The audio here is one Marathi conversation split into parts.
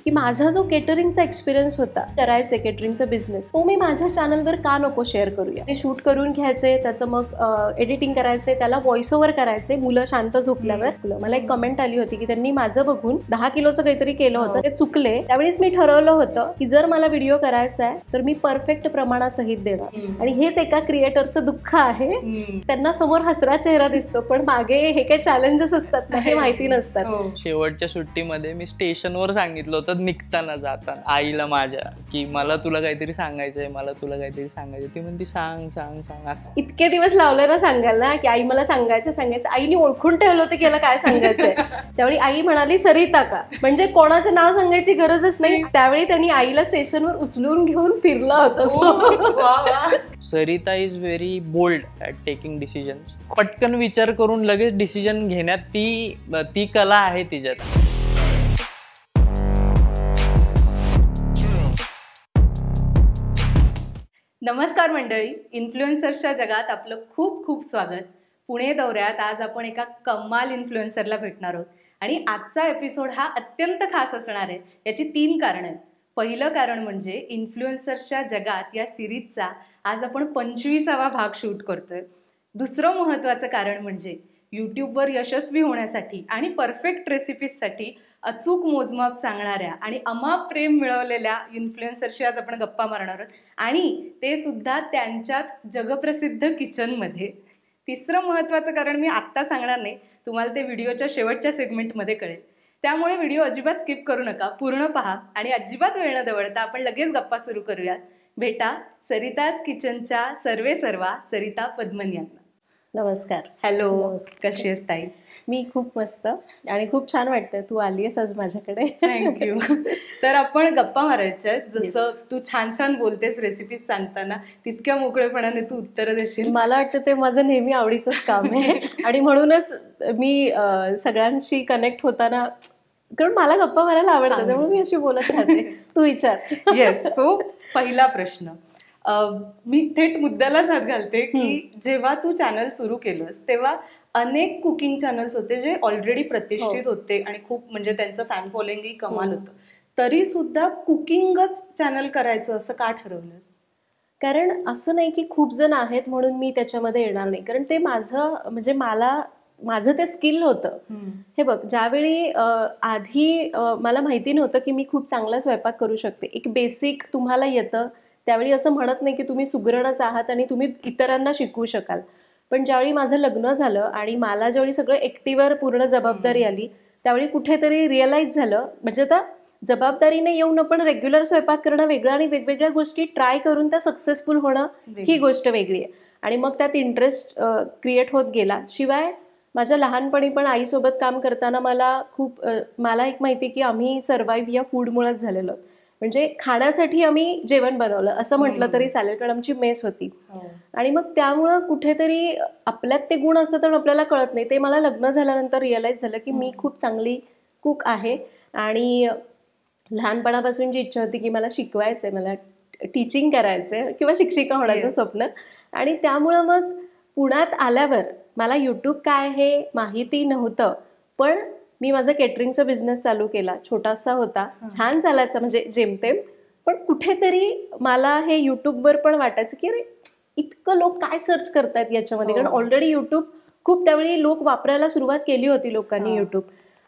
की माझा जो केटरिंगचा एक्सपिरियन्स होता, करायचे केटरिंगचा बिझनेस, तो मी माझ्या चॅनलवर का नको शेअर करूया. ते शूट करून घ्यायचे, त्याचं मग एडिटिंग करायचे, त्याला व्हॉइस ओव्हर करायचे मुलं शांत झोपल्यावर. मला एक कमेंट आली होती की त्यांनी माझं बघून 10 किलोचं काहीतरी केलं होतं, ते चुकले. त्यावेळेस मी ठरवलं होतं की जर मला व्हिडिओ करायचा आहे तर मी परफेक्ट प्रमाणासहित देणार. आणि हेच एका क्रिएटरचं दुःख आहे. त्यांना समोर हसरा चेहरा दिसतो पण मागे हे काही चॅलेंजेस असतात ना, हे माहिती नसतात. शेवटच्या सुट्टीमध्ये मी स्टेशनवर सांगितलं होतं निघताना जाताना आईला माझ्या की मला तुला काहीतरी सांगायचंय, मला तुला काहीतरी सांगायचं. ती म्हणती सांग सांग सांग. इतके दिवस लावले ना सांगायला ना की आई मला सांगायचं. आईने ओळखून ठेवलं होतं की याला काय सांगायचंय. त्यावेळी आई म्हणाली सरिता का, म्हणजे कोणाचं नाव सांगायची गरजच नाही. त्यावेळी त्यांनी आईला स्टेशनवर उचलून घेऊन फिरला होता. Sarita is very bold at taking decisions. पटकन विचार करून लगेच डिसिजन घेण्यात ती कला आहे तिच्यात. नमस्कार मंडळी, इन्फ्लुएन्सर्सच्या जगात आपलं खूप खूप स्वागत. पुणे दौऱ्यात आज आपण एका कमाल इन्फ्लुएन्सरला भेटणार आहोत आणि आजचा एपिसोड हा अत्यंत खास असणार आहे. याची 3 कारणं आहेत. पहिलं कारण म्हणजे इन्फ्लुएन्सर्सच्या जगात या सिरीजचा आज आपण 25वा भाग शूट करतोय. दुसरं महत्त्वाचं कारण म्हणजे यूट्यूबवर यशस्वी होण्यासाठी आणि परफेक्ट रेसिपीजसाठी अचूक मोजमाप सांगणाऱ्या आणि अमाप प्रेम मिळवलेल्या इन्फ्लुएन्सरशी आज आपण गप्पा मारणार आहोत, आणि ते सुद्धा त्यांच्याच जगप्रसिद्ध किचनमध्ये. तिसरं महत्त्वाचं कारण मी आत्ता सांगणार नाही, तुम्हाला ते व्हिडिओच्या शेवटच्या सेगमेंटमध्ये कळेल. त्यामुळे व्हिडिओ अजिबात स्किप करू नका, पूर्ण पहा आणि अजिबात वेळ न दवडता आपण लगेच गप्पा सुरू करूयात. भेटा सरिताज किचनच्या सर्वे सर्वा सरिता पद्मन यांना. नमस्कार. हॅलो, कशी आहेस ताई? मी खूप मस्त आणि खूप छान वाटतंय तू आली आहेस आज माझ्याकडे. थँक्यू. तर आपण गप्पा मारायच्या. जसं तू छान छान बोलतेस रेसिपीज सांगताना, तितक्या मोकळेपणाने तू उत्तरं देशील. मला वाटतं ते माझं नेहमी आवडीचंच काम आहे. आणि म्हणूनच मी सगळ्यांशी कनेक्ट होताना, कारण मला गप्पा मारायला आवडतं, त्यामुळे मी अशी बोलत राहते. तू विचार. येस. सो पहिला प्रश्न, मी थेट मुद्द्यालाच हात घालते की जेव्हा तू चॅनल सुरू केलंस तेव्हा अनेक कुकिंग चॅनल्स होते जे ऑलरेडी प्रतिष्ठित होते आणि खूप म्हणजे त्यांचं फॅन फॉलोइंगही कमाल होतं. तरी सुद्धा कुकिंगच चॅनल करायचं असं का ठरवलं? कारण असं नाही की खूप जण आहेत म्हणून मी त्याच्यामध्ये येणार नाही, कारण ते म्हणजे माझं ते स्किल होतं. हे बघ, ज्यावेळी आधी मला माहिती नव्हतं की मी खूप चांगला स्वयंपाक करू शकते, एक बेसिक तुम्हाला येतं, त्यावेळी असं म्हणत नाही की तुम्ही सुगरणच आहात आणि तुम्ही इतरांना शिकवू शकाल. पण ज्यावेळी माझं लग्न झालं आणि मला ज्यावेळी सगळं एकटीवर पूर्ण जबाबदारी आली, त्यावेळी कुठेतरी रिअलाइज झालं, म्हणजे आता जबाबदारीने येऊन आपण रेग्युलर स्वयंपाक करणं वेगळं आणि वेगवेगळ्या गोष्टी ट्राय करून त्या सक्सेसफुल होणं ही गोष्ट वेगळी आहे. आणि मग त्यात इंटरेस्ट क्रिएट होत गेला. शिवाय माझ्या लहानपणी पण आईसोबत काम करताना मला एक माहिती की आम्ही सर्वाईव्ह या फूडमुळेच झालेलो. म्हणजे खाण्यासाठी आम्ही जेवण बनवलं असं म्हटलं तरी चालेल, कारण आमची मेस होती. आणि मग त्यामुळं कुठेतरी आपल्यात ते गुण असतात पण आपल्याला कळत नाही. ते मला लग्न झाल्यानंतर रिअलाइज झालं की मी खूप चांगली कुक आहे. आणि लहानपणापासून जी इच्छा होती की मला शिकवायचंय, मला टीचिंग करायचंय किंवा शिक्षिका होण्याचं स्वप्न. आणि त्यामुळं मग पुण्यात आल्यावर मला यूट्यूब काय हे माहिती नव्हतं, पण मी माझा केटरिंगचा बिझनेस चालू केला. छोटासा होता, छान चालायचा, म्हणजे जेमतेम. पण कुठेतरी मला हे युट्यूबवर पण वाटायचं की अरे इतकं लोक काय सर्च करतायत याच्यामध्ये, कारण ऑलरेडी युट्यूब खूप त्यावेळी लोक वापरायला सुरुवात केली होती लोकांनी युट्यूब.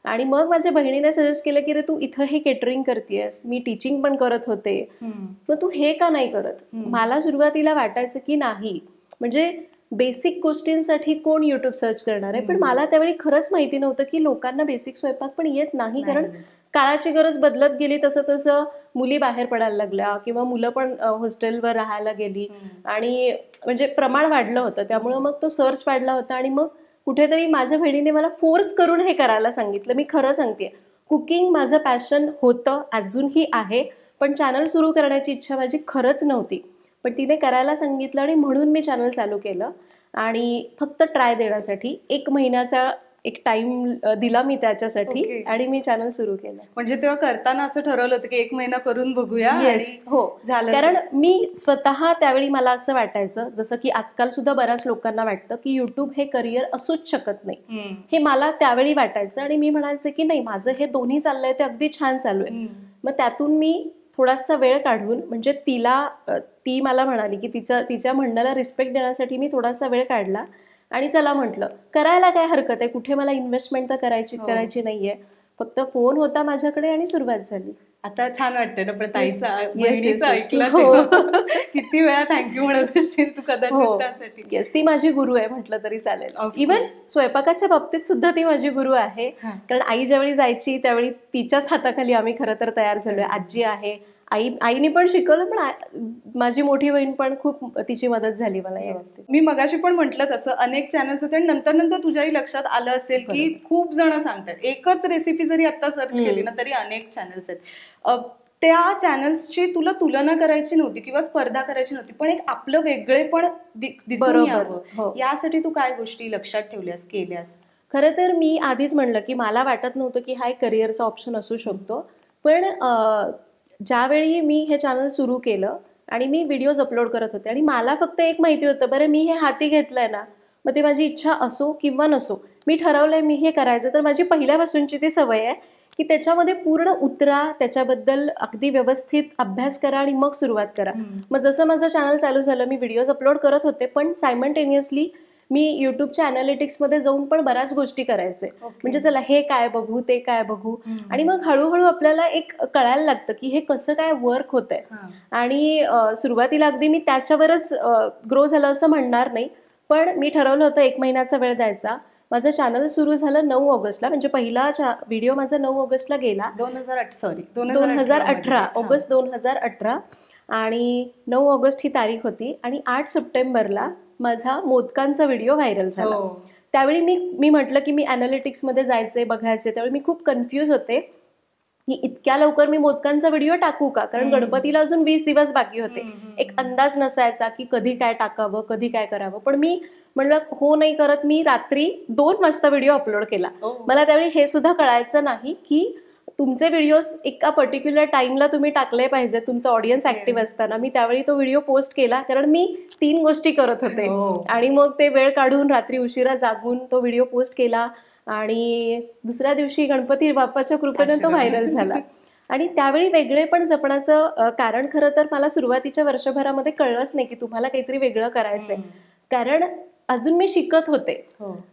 आणि मग माझ्या बहिणीने सजेस्ट केलं की रे तू इथं हे केटरिंग करतेस, मी टीचिंग पण करत होते, मग तू हे का नाही करत. मला सुरुवातीला वाटायचं की नाही, म्हणजे बेसिक गोष्टींसाठी कोण युट्यूब सर्च करणार आहे. पण मला त्यावेळी खरंच माहिती नव्हतं की लोकांना बेसिक स्वयंपाक पण येत नाही, कारण काळाची गरज बदलत गेली तसं तसं मुली बाहेर पडायला लागल्या किंवा मुलं पण हॉस्टेलवर राहायला गेली आणि म्हणजे प्रमाण वाढलं होतं. त्यामुळं मग तो सर्च वाढला होता. आणि मग कुठेतरी माझ्या बहिणीने मला फोर्स करून हे करायला सांगितलं. मी खरं सांगते, कुकिंग माझं पॅशन होतं, अजूनही आहे, पण चॅनल सुरू करण्याची इच्छा माझी खरंच नव्हती. पण तिने करायला सांगितलं आणि म्हणून मी चॅनल चालू केलं. आणि फक्त ट्राय देण्यासाठी 1 महिन्याचा एक टाइम दिला मी त्याच्यासाठी Okay. आणि मी चॅनल सुरू केलं. म्हणजे तेव्हा करताना असं ठरवलं होतं की 1 महिना करून बघूया येस, आणि हो झालं कारण मी स्वतः त्यावेळी मला असं वाटायचं, जसं की आजकाल सुद्धा बऱ्याच लोकांना वाटतं की युट्यूब हे करिअर असूच शकत नाही, हे मला त्यावेळी वाटायचं. आणि मी म्हणायचे की नाही, माझं हे दोन्ही चाललंय ते अगदी छान चालू आहे. मग त्यातून मी थोडासा वेळ काढून, म्हणजे ती मला म्हणाली की तिच्या म्हणण्याला रिस्पेक्ट देण्यासाठी मी थोडासा वेळ काढला आणि चला म्हटलं करायला काय हरकत आहे, कुठे मला इन्व्हेस्टमेंट तर करायची नाहीये, फक्त फोन होता माझ्याकडे आणि सुरुवात झाली. आता छान वाटतंय ना, पण ताईचं yes, बहिणीचं yes. ऐकलं हो. तेव्हा किती वेळा थँक्यू म्हणत असशील तू कदाचित त्यासाठी. येस, ती माझी गुरु आहे म्हटलं तरी चालेल. Of इव्हन स्वयंपाकाच्या बाबतीत सुद्धा ती माझी गुरु आहे. कारण आई ज्यावेळी जायची त्यावेळी तिच्याच हाताखाली आम्ही खरं तर तयार झालोय. आजी आहे, आईने पण शिकवलं, पण माझी मोठी बहीण पण खूप तिची मदत झाली मला या बाबतीत. मी मगाशी पण म्हटलं तसं अनेक चॅनल्स होते आणि नंतर तुझ्याही लक्षात आलं असेल की खूप जण सांगतात एकच रेसिपी जरी आता सर्च केली ना तरी अनेक चॅनल्स आहेत. त्या चॅनल्सची तुला तुलना करायची नव्हती किंवा स्पर्धा करायची नव्हती, पण एक आपलं वेगळेपण दिसून यावं यासाठी तू काय गोष्टी लक्षात ठेवल्यास, केल्यास? खरं तर मी आधीच म्हणलं की मला वाटत नव्हतं की हा एक करिअरचा ऑप्शन असू शकतो, पण ज्यावेळी मी हे चॅनल सुरू केलं आणि मी व्हिडिओज अपलोड करत होते आणि मला फक्त एक माहिती होतं, बरं मी हे हाती घेतलंय ना, मग ते माझी इच्छा असो किंवा नसो, मी ठरवलंय मी हे करायचं, तर माझी पहिल्यापासूनची ती सवय आहे की त्याच्यामध्ये पूर्ण उतरा, त्याच्याबद्दल अगदी व्यवस्थित अभ्यास करा आणि मग सुरुवात करा. मग जसं माझं चॅनल चालू झालं, मी व्हिडिओज अपलोड करत होते, पण सायमल्टेनियसली मी युट्यूबच्या अनालिटिक्समध्ये जाऊन पण बऱ्याच गोष्टी करायचे. म्हणजे चला हे काय बघू, ते काय बघू, आणि मग हळूहळू आपल्याला एक कळायला लागतं की हे कसं काय वर्क होतंय. आणि सुरुवातीला अगदी मी त्याच्यावरच ग्रो झालं असं म्हणणार नाही, पण मी ठरवलं होतं 1 महिन्याचा वेळ द्यायचा. माझं चॅनल सुरू झालं 9 ऑगस्टला, म्हणजे पहिला व्हिडिओ माझा 9 ऑगस्टला गेला. 2018 ऑगस्ट 2018 आणि 9 ऑगस्ट ही तारीख होती. आणि 8 सप्टेंबरला माझा मोदकांचा व्हिडिओ व्हायरल झाला. त्यावेळी मी म्हटलं की मी अनालिटिक्समध्ये जायचे, बघायचे, त्यावेळी मी खूप कन्फ्यूज होते की इतक्या लवकर मी मोदकांचा व्हिडिओ टाकू का, कारण गणपतीला अजून 20 दिवस बाकी होते. एक अंदाज नसायचा की कधी काय टाकावं, कधी काय करावं. पण मी म्हणलं हो नाही करत, मी रात्री 2 वाजता व्हिडिओ अपलोड केला. मला त्यावेळी हे सुद्धा कळायचं नाही की तुमचे व्हिडिओज एका पर्टिक्युलर टाइमला तुम्ही टाकले पाहिजे, तुमचं ऑडियन्स ऍक्टिव्ह असताना. मी त्यावेळी तो व्हिडिओ पोस्ट केला, कारण मी 3 गोष्टी करत होते आणि मग ते वेळ काढून रात्री उशिरा जागून तो व्हिडिओ पोस्ट केला आणि दुसऱ्या दिवशी गणपती बाप्पाच्या कृपेने तो व्हायरल झाला. आणि त्यावेळी वेगळे पण जपण्याचं कारण खरं तर मला सुरुवातीच्या वर्षभरामध्ये कळलंच नाही की तुम्हाला काहीतरी वेगळं करायचंय, कारण अजून मी शिकत होते.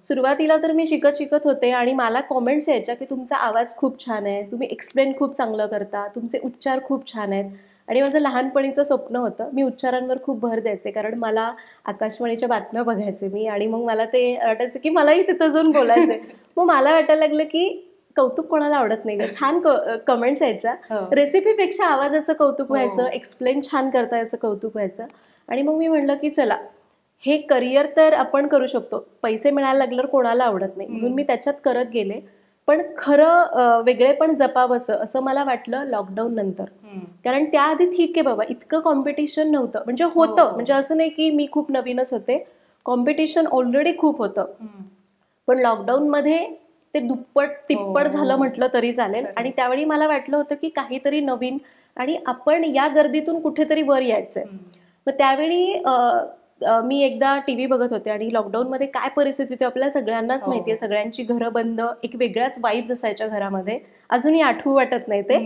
सुरुवातीला तर मी शिकत होते आणि मला कॉमेंट्स यायच्या की तुमचा आवाज खूप छान आहे, तुम्ही एक्सप्लेन खूप चांगलं करता, तुमचे उच्चार खूप छान आहेत. आणि माझं लहानपणीचं स्वप्न होतं, मी उच्चारांवर खूप भर द्यायचे, कारण मला आकाशवाणीच्या बातम्या बघायचे मी, आणि मग मला ते वाटायचं की मलाही तिथं जाऊन बोलायचंय. मग मला वाटायला लागलं की कौतुक कोणाला आवडत नाही, छान कमेंट्स यायच्या. रेसिपीपेक्षा आवाजाचं कौतुक व्हायचं, एक्सप्लेन छान करता याचं कौतुक व्हायचं. आणि मग मी म्हणलं की चला हे करिअर तर आपण करू शकतो, पैसे मिळायला लागल्यावर कोणाला आवडत नाही, म्हणून मी त्याच्यात करत गेले. पण खरं वेगळेपण जपावंसं असं मला वाटलं लॉकडाऊन नंतर. कारण त्याआधी ठीक आहे बाबा, इतकं कॉम्पिटिशन नव्हतं, म्हणजे होतं, म्हणजे असं नाही की मी खूप नवीनच होते, कॉम्पिटिशन ऑलरेडी खूप होतं. पण लॉकडाऊनमध्ये ते दुप्पट तिप्पट झालं म्हटलं तरी चालेल. आणि त्यावेळी मला वाटलं होतं की काहीतरी नवीन, आणि आपण या गर्दीतून कुठेतरी वर यायचंय. मग त्यावेळी मी एकदा टीव्ही बघत होते आणि लॉकडाऊनमध्ये काय परिस्थिती होती आपल्याला सगळ्यांनाच माहितीये, सगळ्यांची घरं बंद, एक वेगळ्याच वाईब्स असायच्या घरामध्ये, अजूनही आठवू वाटत नाही ते.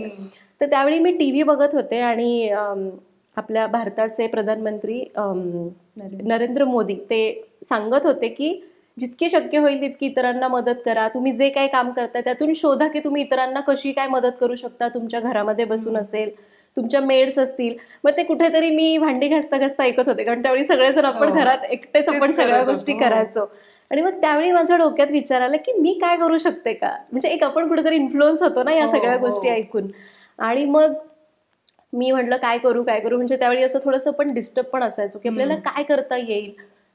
तर त्यावेळी मी टीव्ही बघत होते आणि आपल्या भारताचे प्रधानमंत्री नरेंद्र मोदी ते सांगत होते की जितकी शक्य होईल तितकी इतरांना मदत करा, तुम्ही जे काही काम करता त्यातून शोधा की तुम्ही इतरांना कशी काय मदत करू शकता. तुमच्या घरामध्ये बसून असेल, तुमच्या मेड्स असतील, मग ते कुठेतरी मी भांडी घासता घासता ऐकत होते, कारण त्यावेळी सगळेजण आपण घरात एकटेच आपण सगळ्या गोष्टी करायचो. आणि मग त्यावेळी माझ्या डोक्यात विचार आला की मी काय करू शकते का, म्हणजे एक आपण कुठेतरी इन्फ्लुअन्स होतो ना या सगळ्या गोष्टी ऐकून. आणि मग मी म्हटलं काय करू, म्हणजे त्यावेळी असं थोडंसं पण डिस्टर्ब पण असायचो की आपल्याला काय करता येईल.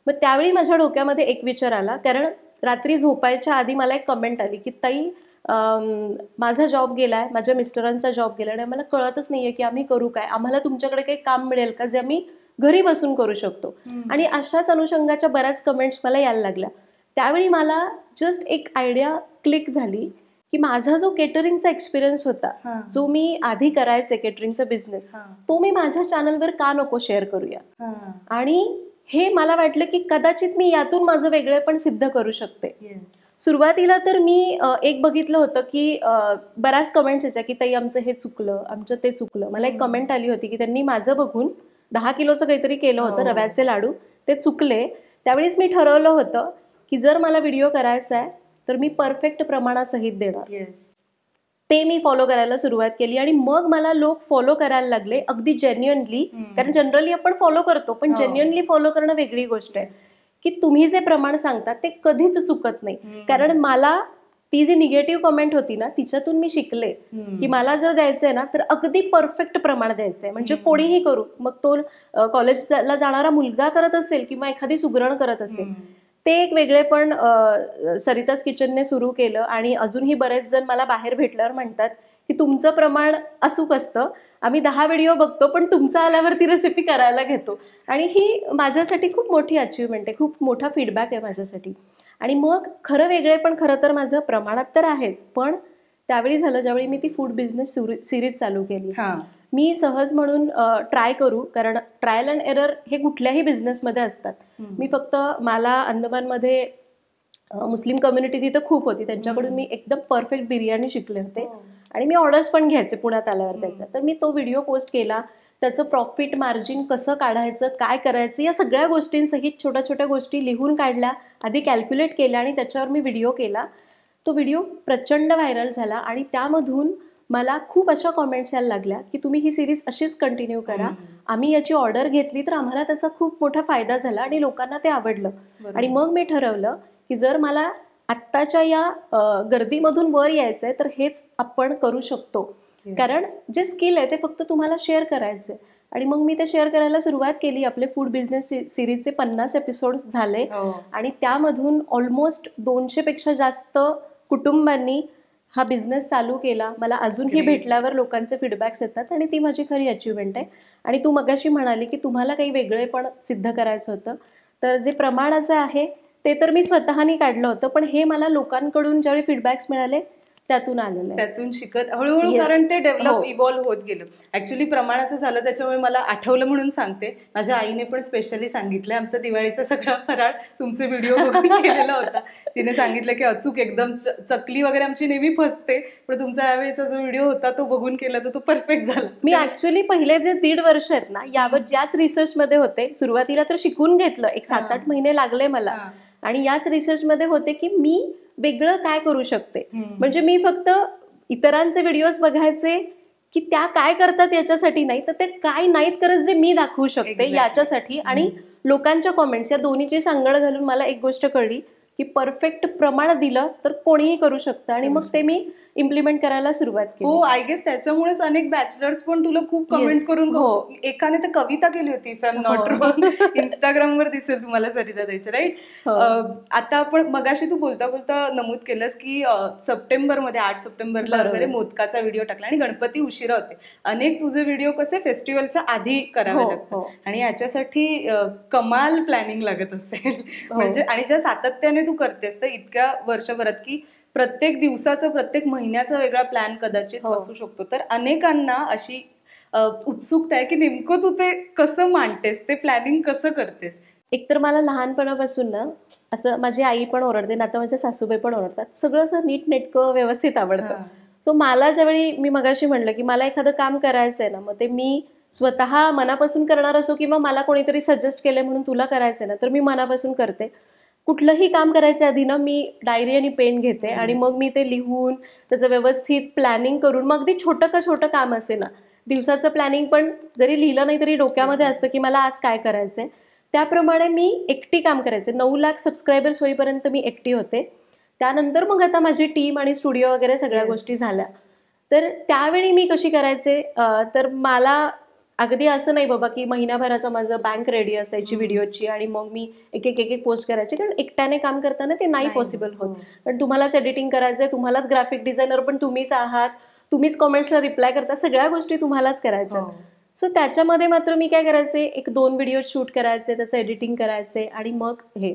मग त्यावेळी माझ्या डोक्यामध्ये एक विचार आला, कारण रात्री झोपायच्या आधी मला एक कमेंट आली की ताई माझा जॉब गेलाय, माझ्या मिस्टरांचा जॉब गेलाय आणि आम्हाला कळतच नाहीये की आम्ही करू काय, आम्हाला तुमच्याकडे काही काम मिळेल का जे आम्ही घरी बसून करू शकतो. आणि अशाच अनुषंगाच्या बऱ्याच कमेंट्स मला यायला लागल्या. त्यावेळी मला जस्ट एक आयडिया क्लिक झाली की माझा जो केटरिंगचा एक्सपिरियन्स होता, जो मी आधी करायचे केटरिंगचा बिझनेस, तो मी माझ्या चॅनलवर का नको शेअर करूया. आणि हे मला वाटलं की कदाचित मी यातून माझं वेगळेपण सिद्ध करू शकते. सुरुवातीला तर मी एक बघितलं होतं की बऱ्याच कमेंट्स यायच्या की ताई आमचं हे चुकलं, आमचं ते चुकलं. मला एक कमेंट आली होती की त्यांनी माझं बघून 10 किलोचं काहीतरी केलं होतं, रव्याचे लाडू, ते चुकले. त्यावेळेस मी ठरवलं होतं की जर मला व्हिडिओ करायचा आहे तर मी परफेक्ट प्रमाणासहित देणार. ते मी फॉलो करायला सुरुवात केली आणि मग मला लोक फॉलो करायला लागले अगदी जेन्युअनली. कारण जनरली आपण फॉलो करतो, पण जेन्युअनली फॉलो करणं वेगळी गोष्ट आहे. की तुम्ही जे प्रमाण सांगता ते कधीच चुकत नाही. कारण मला ती जी निगेटिव्ह कमेंट होती ना, तिच्यातून मी शिकले की मला जर द्यायचंय ना तर अगदी परफेक्ट प्रमाण द्यायचंय. म्हणजे कोणीही करू, मग तो कॉलेजला जाणारा मुलगा करत असेल किंवा एखादी सुगरण करत असेल, ते एक वेगळेपण सरिताज किचनने सुरू केलं. आणि अजूनही बरेच जण मला बाहेर भेटल्यावर म्हणतात की तुमचं प्रमाण अचूक असतं, आम्ही 10 व्हिडिओ बघतो पण तुमचा आल्यावरती रेसिपी करायला घेतो. आणि ही माझ्यासाठी खूप मोठी अचिव्हमेंट आहे, खूप मोठा फीडबॅक आहे माझ्यासाठी. आणि मग खरं वेगळेपण खरं तर माझं प्रमाणात तर आहेच, पण त्यावेळी झालं ज्यावेळी मी ती फूड बिझनेस सिरीज चालू केली. मी सहज म्हणून ट्राय करू, कारण ट्रायल अँड एरर हे कुठल्याही बिझनेसमध्ये असतात. मी फक्त मला अंदमानमध्ये मुस्लिम कम्युनिटी तिथं खूप होती, त्यांच्याकडून मी एकदम परफेक्ट बिर्याणी शिकले होते आणि मी ऑर्डर्स पण घ्यायचे पुण्यात आल्यावर त्याचा. तर मी तो व्हिडिओ पोस्ट केला, त्याचं प्रॉफिट मार्जिन कसं काढायचं, काय करायचं, या सगळ्या गोष्टींसहित छोट्या छोट्या गोष्टी लिहून काढल्या, आधी कॅल्क्युलेट केल्या आणि त्याच्यावर मी व्हिडिओ केला. तो व्हिडिओ प्रचंड व्हायरल झाला आणि त्यामधून मला खूप अशा कॉमेंट्स यायला लागल्या की तुम्ही ही सिरीज अशीच कंटिन्यू करा, आम्ही याची ऑर्डर घेतली तर आम्हाला त्याचा खूप मोठा फायदा झाला आणि लोकांना ते आवडलं. आणि मग मी ठरवलं की जर मला आत्ताच्या या गर्दीमधून वर यायचंय तर हेच आपण करू शकतो. कारण जे स्किल आहे ते फक्त तुम्हाला शेअर करायचंय. आणि मग मी ते शेअर करायला सुरुवात केली. आपले फूड बिझनेस सिरीजचे 50 एपिसोड्स झाले आणि त्यामधून ऑलमोस्ट 200 पेक्षा जास्त कुटुंबांनी हा बिझनेस चालू केला. मला अजूनही भेटल्यावर लोकांचे फीडबॅक्स येतात आणि ती माझी खरी अचिव्हमेंट आहे. आणि तू मगाशी म्हणाली की तुम्हाला काही वेगळेपण सिद्ध करायचं होतं, तर जे प्रमाणाचं आहे ते तर मी स्वतःनी काढलं होतं, पण हे मला लोकांकडून ज्यावेळी फीडबॅक्स मिळाले त्यातून आलेलं आहे, त्यातून शिकत हळूहळू. कारण ते डेव्हलप इव्हॉल्व्ह होत गेलं. ऍक्च्युली प्रमाणाचं झालं त्याच्यामुळे मला आठवलं म्हणून सांगते. माझ्या आईने पण स्पेशली सांगितलं, आमचा दिवाळीचा सगळा फराळ तुमचे व्हिडिओ बघून केलेला होता. तिने सांगितलं की अचूक एकदम, चकली वगैरे आमची नेहमी फसते, पण तुमचा यावेळेचा जो व्हिडिओ होता तो बघून केला तर तो परफेक्ट झाला. मी ऍक्च्युली पहिले जे 1.5 वर्ष आहेत ना यावर याच रिसर्चमध्ये होते. सुरुवातीला तर शिकून घेतलं, एक 7-8 महिने लागले मला. आणि याच रिसर्चमध्ये होते की मी वेगळं काय करू शकते. म्हणजे मी फक्त इतरांचे व्हिडिओज बघायचे की त्या काय करतात याच्यासाठी नाही, तर ते काय नाहीत करत जे मी दाखवू शकते याच्यासाठी. आणि लोकांच्या कॉमेंट्स या दोन्हीची सांगड घालून मला एक गोष्ट कळली की परफेक्ट प्रमाण दिलं तर कोणीही करू शकतं. आणि मग ते मी इम्प्लिमेंट करायला सुरुवात केली. हो, आय गेस त्याच्यामुळेच अनेक बॅचलर्स पण तुला खूप कमेंट करून, एकाने तर कविता केली होती, if I am not wrong, इंस्टाग्रामवर दिसेल तुम्हाला सरिता द्यायची, राईट. आता आपण मगाशी तू बोलता बोलता नमूद केलंस की सप्टेंबरमध्ये 8 सप्टेंबरला वगैरे मोदकाचा व्हिडिओ टाकला आणि गणपती उशिरा होते. अनेक तुझे व्हिडिओ कसे फेस्टिवलच्या आधी करावे लागतात आणि याच्यासाठी कमाल प्लॅनिंग लागत असेल. म्हणजे आणि ज्या सातत्याने तू करतेस तर इतक्या वर्षभरात की प्रत्येक दिवसाचं, प्रत्येक महिन्याचा वेगळा प्लॅन कदाचित असू शकतो. तर अनेकांना अशी उत्सुकता आहे की नेमकं तू ते कसं मांडतेस, ते प्लॅनिंग कसं करतेस. एकतर मला लहानपणापासून ना असं, माझी आई पण ओरडते ना, आता माझ्या सासूबाई पण ओरडतात, सगळं असं नीट नेटकं व्यवस्थित आवडतं. सो मला ज्यावेळी मी मगाशी म्हणलं की मला एखादं काम करायचंय ना, मग ते मी स्वतः मनापासून करणार असो किंवा मला कोणीतरी सजेस्ट केलंय म्हणून तुला करायचंय ना, तर मी मनापासून करते. कुठलंही काम करायच्या आधी ना मी डायरी आणि पेन घेते आणि मग मी ते लिहून त्याचं व्यवस्थित प्लॅनिंग करून, मग अगदी छोटं काम असे ना, दिवसाचं प्लॅनिंग पण जरी लिहिलं नाही तरी डोक्यामध्ये असतं की मला आज काय करायचंय. त्याप्रमाणे मी एकटी काम करायचे. 9 लाख सबस्क्रायबर्स होईपर्यंत मी एकटी होते. त्यानंतर मग आता माझी टीम आणि स्टुडिओ वगैरे सगळ्या गोष्टी झाल्या. तर त्यावेळी मी कशी करायचे, तर मला अगदी असं नाही बाबा की महिनाभराचा माझं बँक रेडी असायची व्हिडिओची आणि मग मी एक एक पोस्ट करायचे. कारण एकट्याने काम करताना ते नाही पॉसिबल होत. पण तुम्हालाच एडिटिंग करायचंय, तुम्हालाच ग्राफिक डिझायनर पण तुम्हीच आहात, तुम्हीच कॉमेंट्सला रिप्लाय करता, सगळ्या गोष्टी तुम्हालाच करायच्या. सो त्याच्यामध्ये मात्र मी काय करायचे, 1-2 व्हिडिओ शूट करायचे, त्याचं एडिटिंग करायचे आणि मग हे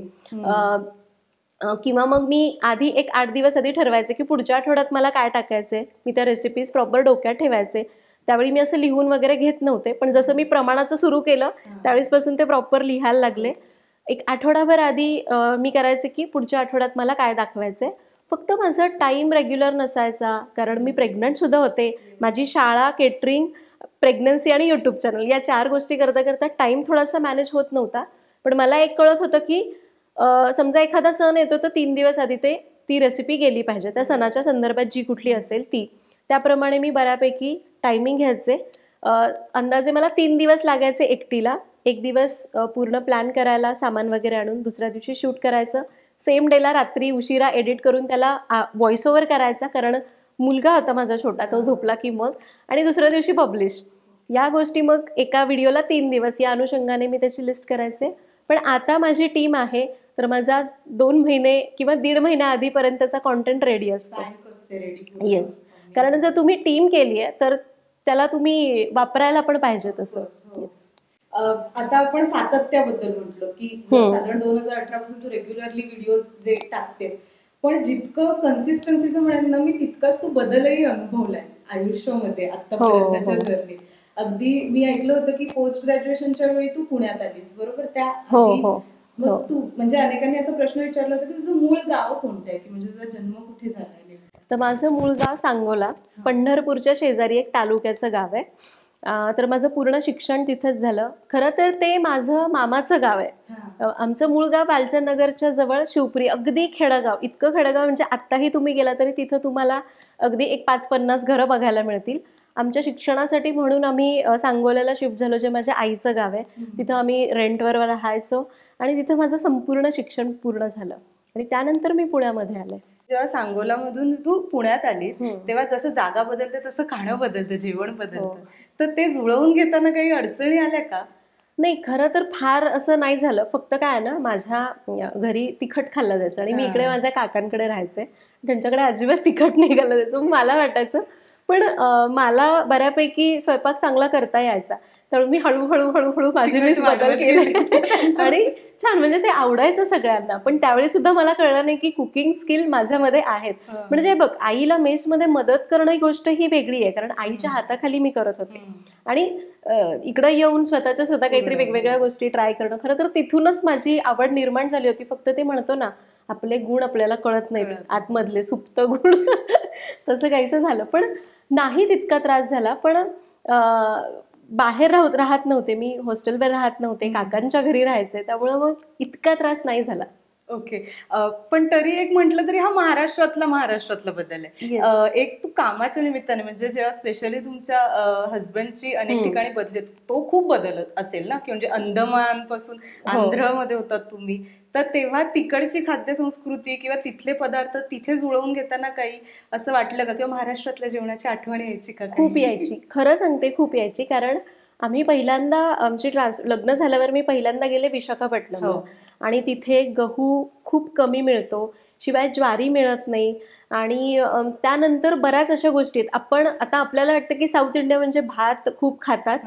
किंवा मग मी आधी एक 8 दिवस आधी ठरवायचे की पुढच्या आठवड्यात मला काय टाकायचे, मी त्या रेसिपीज प्रॉपर डोक्यात ठेवायचे. त्यावेळी मी असं लिहून वगैरे घेत नव्हते, पण जसं मी प्रमाणाचं सुरू केलं त्यावेळेसपासून ते प्रॉपर लिहायला लागले. एक आठवडाभर आधी मी करायचे की पुढच्या आठवड्यात मला काय दाखवायचे. फक्त माझा टाईम रेग्युलर नसायचा, कारण मी प्रेग्नंट सुद्धा होते. माझी शाळा, केटरिंग, प्रेग्नन्सी आणि यूट्यूब चॅनल या 4 गोष्टी करता करता टाईम थोडासा मॅनेज होत नव्हता. पण मला एक कळत होतं की समजा एखादा सण येतो तर 3 दिवस आधी ती रेसिपी गेली पाहिजे, त्या सणाच्या संदर्भात जी कुठली असेल ती. त्याप्रमाणे मी बऱ्यापैकी टायमिंग घ्यायचे. अंदाजे मला 3 दिवस लागायचे एकटीला. 1 दिवस पूर्ण प्लॅन करायला, सामान वगैरे आणून, दुसऱ्या दिवशी शूट करायचं, सेम डेला रात्री उशिरा एडिट करून त्याला व्हॉइस ओव्हर करायचा, कारण मुलगा होता माझा छोटा, तो झोपला की मग, आणि दुसऱ्या दिवशी पब्लिश. या गोष्टी मग एका व्हिडिओला 3 दिवस, या अनुषंगाने मी त्याची लिस्ट करायचे. पण आता माझी टीम आहे तर माझा 2 महिने किंवा 1.5 महिन्या आधीपर्यंतचा कॉन्टेंट रेडी असतो. येस, कारण जर तुम्ही टीम केली आहे तर त्याला तुम्ही वापरायला पण पाहिजे तसं. येस. आता आपण सातत्याबद्दल म्हटलं की साधारण 2018 पासून तू रेग्युलरली व्हिडिओ जे टाकतेस, पण जितकं कन्सिस्टन्सीचं म्हणेन ना मी, तितकाच तू बदलही अनुभवलाय आयुष्यामध्ये आतापर्यंतच्या जर्नीत. अगदी मी ऐकलं होतं की पोस्ट ग्रॅज्युएशनच्या वेळी तू पुण्यात आलीस, बरोबर? त्या मग तू म्हणजे अनेकांनी असा प्रश्न विचारला होता की तुझं मूळ गाव कोणतं आहे, की म्हणजे तुझा जन्म कुठे झाला? तर माझं मूळ गाव सांगोला, पंढरपूरच्या शेजारी एक तालुक्याचं गाव आहे. तर माझं पूर्ण शिक्षण तिथंच झालं. खरं तर ते माझं मामाचं गाव आहे. आमचं मूळ गाव वालचंदनगरच्या जवळ शिवपुरी, अगदी खेडगाव. इतकं खेडगाव म्हणजे आत्ताही तुम्ही गेला तरी तिथं तुम्हाला अगदी एक 5-50 घरं बघायला मिळतील. आमच्या शिक्षणासाठी म्हणून आम्ही सांगोल्याला शिफ्ट झालो, जे माझ्या आईचं गाव आहे. तिथं आम्ही रेंटवर राहायचो आणि तिथं माझं संपूर्ण शिक्षण पूर्ण झालं आणि त्यानंतर मी पुण्यामध्ये आले. जेव्हा सांगोलामधून तू पुण्यात आलीस तेव्हा जसं जागा बदलते तसं खाणं बदलतं, जेवण बदलतं, तर ते जुळवून घेताना काही अडचणी आल्या का? नाही, खरं तर फार असं नाही झालं. फक्त काय आहे ना, माझ्या घरी तिखट खाल्लं जायचं आणि मी इकडे माझ्या काकांकडे राहायचे, त्यांच्याकडे अजिबात तिखट नाही खाल्लं जायचं. मला वाटायचं, पण मला बऱ्यापैकी स्वयंपाक चांगला करता यायचा, त्यामुळे मी हळूहळू माझी मीच बदल केले आणि छान, म्हणजे ते आवडायचं सगळ्यांना. पण त्यावेळी सुद्धा मला कळलं नाही की कुकिंग स्किल माझ्यामध्ये आहेत. म्हणजे बघ, आईला मेसमध्ये मदत करणं ही गोष्ट ही वेगळी आहे, कारण आईच्या हाताखाली मी करत होते आणि इकडं येऊन स्वतः काहीतरी वेगवेगळ्या गोष्टी ट्राय करणं, खरं तर तिथूनच माझी आवड निर्माण झाली होती. फक्त ते म्हणतो ना, आपले गुण आपल्याला कळत नाहीत, आतमधले सुप्त गुण, तसं काहीसं झालं. पण नाही तितका त्रास झाला. पण बाहेर राहत नव्हते मी, हॉस्टेलवर राहत नव्हते, काकांच्या घरी राहायचे, त्यामुळं मग इतका त्रास नाही झाला. ओके. पण तरी एक म्हटलं तरी हा महाराष्ट्रातला बदल आहे. एक तू कामाच्या निमित्ताने, म्हणजे जेव्हा स्पेशली तुमच्या हस्बंडची अनेक ठिकाणी बदली होती, तो खूप बदलत असेल ना, की म्हणजे अंदमान पासून आंध्रमध्ये होतात तुम्ही, तर तेव्हा तिकडची खाद्यसंस्कृती किंवा तिथले पदार्थ तिथे जुळवून घेताना काही असं वाटलं का, किंवा महाराष्ट्रातल्या जेवणाची आठवण यायची का? खूप यायची, खरं सांगते, खूप यायची. कारण आम्ही पहिल्यांदा आमची लग्न झाल्यावर मी पहिल्यांदा गेले विशाखापट्टणम आणि तिथे गहू खूप कमी मिळतो, शिवाय ज्वारी मिळत नाही. आणि त्यानंतर बऱ्याच अशा गोष्टी आहेत. आपण आता आपल्याला वाटतं की साऊथ इंडिया म्हणजे भात खूप खातात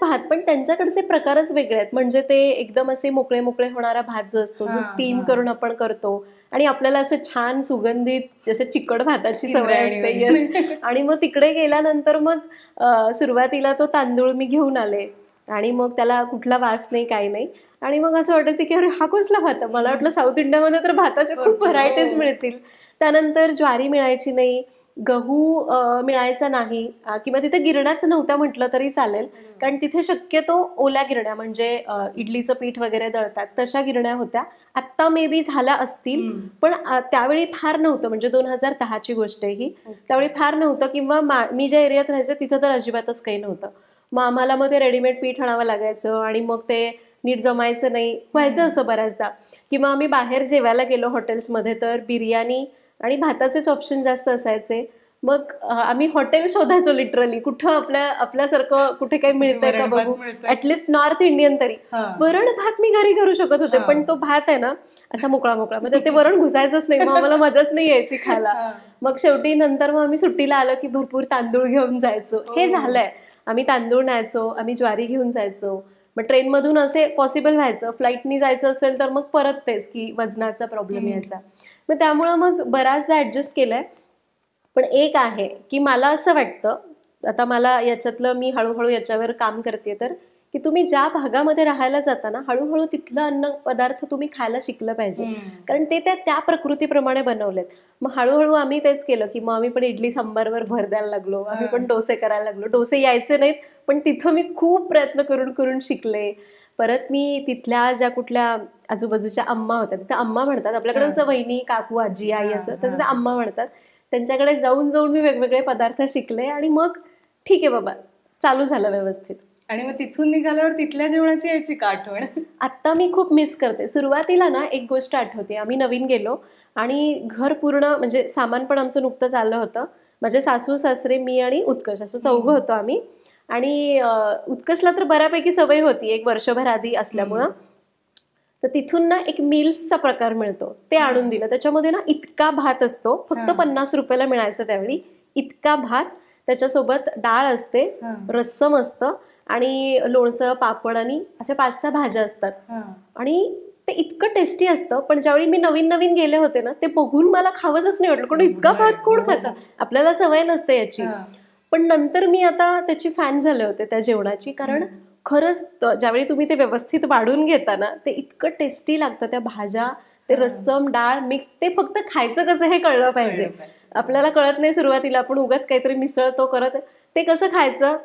भात, पण त्यांच्याकडचे प्रकारच वेगळे आहेत. म्हणजे ते एकदम असे मोकळे होणारा भात जो असतो, जो स्टीम करून आपण करतो आणि आपल्याला असं छान सुगंधित जसे चिकट भाताची सवय असते. आणि मग तिकडे गेल्यानंतर मग सुरुवातीला तो तांदूळ मी घेऊन आले आणि मग त्याला कुठला वास नाही, काही नाही. आणि मग असं वाटायचं की अरे हा कसला भात. मला वाटलं साऊथ इंडियामध्ये तर भाताचे खूप व्हरायटीज मिळतील. त्यानंतर ज्वारी मिळायची नाही, गहू मिळायचा नाही, किंवा तिथे गिरण्याच नव्हत्या म्हटलं तरी चालेल, कारण तिथे शक्यतो ओल्या गिरण्या, म्हणजे इडलीचं पीठ वगैरे दळतात तशा गिरण्या होत्या. आत्ता मे बी झाल्या असतील, पण त्यावेळी फार नव्हतं. म्हणजे 2010ची गोष्ट आहे ही. त्यावेळी फार नव्हतं, किंवा मी ज्या एरियात राहायचे तिथं तर अजिबातच काही नव्हतं. मग आम्हाला मग ते रेडीमेड पीठ आणावं लागायचं आणि मग ते नीट जमायचं नाही, व्हायचं असं बऱ्याचदा. किंवा आम्ही बाहेर जेवायला गेलो हॉटेल्समध्ये तर बिर्याणी आणि भाताचेच ऑप्शन जास्त असायचे. मग आम्ही हॉटेल शोधायचो लिटरली, कुठं आपल्यासारखं कुठे काही मिळतंय का बघू, ऍटलिस्ट नॉर्थ इंडियन तरी. वरण भात मी घरी करू शकत होते, पण तो भात आहे ना असा मोकळा म्हणजे ते वरण घुसायचंच नाही, मग आम्हाला मजाच नाही यायची खायला. मग शेवटी नंतर मग आम्ही सुट्टीला आलो की भरपूर तांदूळ घेऊन जायचो. हे झालंय, आम्ही तांदूळ न्यायचो, आम्ही ज्वारी घेऊन जायचो. मग ट्रेनमधून असे पॉसिबल व्हायचं, फ्लाईटनी जायचं असेल तर मग परत तेच की वजनाचा प्रॉब्लेम यायचा. मग त्यामुळं मग बऱ्याचदा ऍडजस्ट केलंय. पण एक आहे की मला असं वाटतं, आता मला याच्यातलं मी हळूहळू याच्यावर काम करते, तर की तुम्ही ज्या भागामध्ये राहायला जाता ना, हळूहळू तिथलं अन्न पदार्थ तुम्ही खायला शिकलं पाहिजे, कारण ते त्या प्रकृतीप्रमाणे बनवलेत. मग हळूहळू आम्ही तेच केलं की मग आम्ही पण इडली सांबारवर भर द्यायला लागलो, आम्ही पण डोसे करायला लागलो. डोसे यायचे नाहीत पण तिथं मी खूप प्रयत्न करून करून शिकले. परत मी तिथल्या ज्या कुठल्या आजूबाजूच्या अम्मा होत्या, तिथं अम्मा म्हणतात, आपल्याकडे जसं वहिनी, काकू, आजी, आई असं, तर तिथं अम्मा म्हणतात, त्यांच्याकडे जाऊन जाऊन मी वेगवेगळे पदार्थ शिकले. आणि मग ठीक आहे बाबा, चालू झालं व्यवस्थित. आणि मग तिथून निघाल्यावर तिथल्या जेवणाची यायची का आठवण? आत्ता मी खूप मिस करते. सुरुवातीला ना एक गोष्ट आठवते, आम्ही नवीन गेलो आणि घर पूर्ण म्हणजे सामान पण आमचं नुकतंच आलं होतं. माझे सासू सासरे, मी आणि उत्कर्ष असं चौघं होतो आम्ही. आणि उत्कर्षला तर बऱ्यापैकी सवय होती एक वर्षभर आधी असल्यामुळं. तर तिथून ना एक मिल्सचा प्रकार मिळतो, ते आणून दिलं. त्याच्यामध्ये ना इतका भात असतो, फक्त 50 रुपयाला मिळायचं त्यावेळी. इतका भात, त्याच्यासोबत डाळ असते, रस्सम असतं आणि लोणचं, पापड आणि अशा 5-6 भाज्या असतात. आणि ते इतकं टेस्टी असतं. पण ज्यावेळी मी नवीन नवीन गेले होते ना, ते बघून मला खावंच नाही वाटलं, कारण इतका भात कोण खातं, आपल्याला सवय नसते याची. पण नंतर मी आता त्याची फॅन झाले होते त्या जेवणाची, कारण खरंच ज्यावेळी तुम्ही ते व्यवस्थित वाढून घेता ना, ते इतकं टेस्टी लागतं. त्या भाज्या, ते रस्सम, डाळ मिक्स, ते फक्त खायचं कसं हे कळलं पाहिजे. आपल्याला कळत नाही सुरुवातीला, आपण उगाच काहीतरी मिसळतो करत. ते कसं खायचं,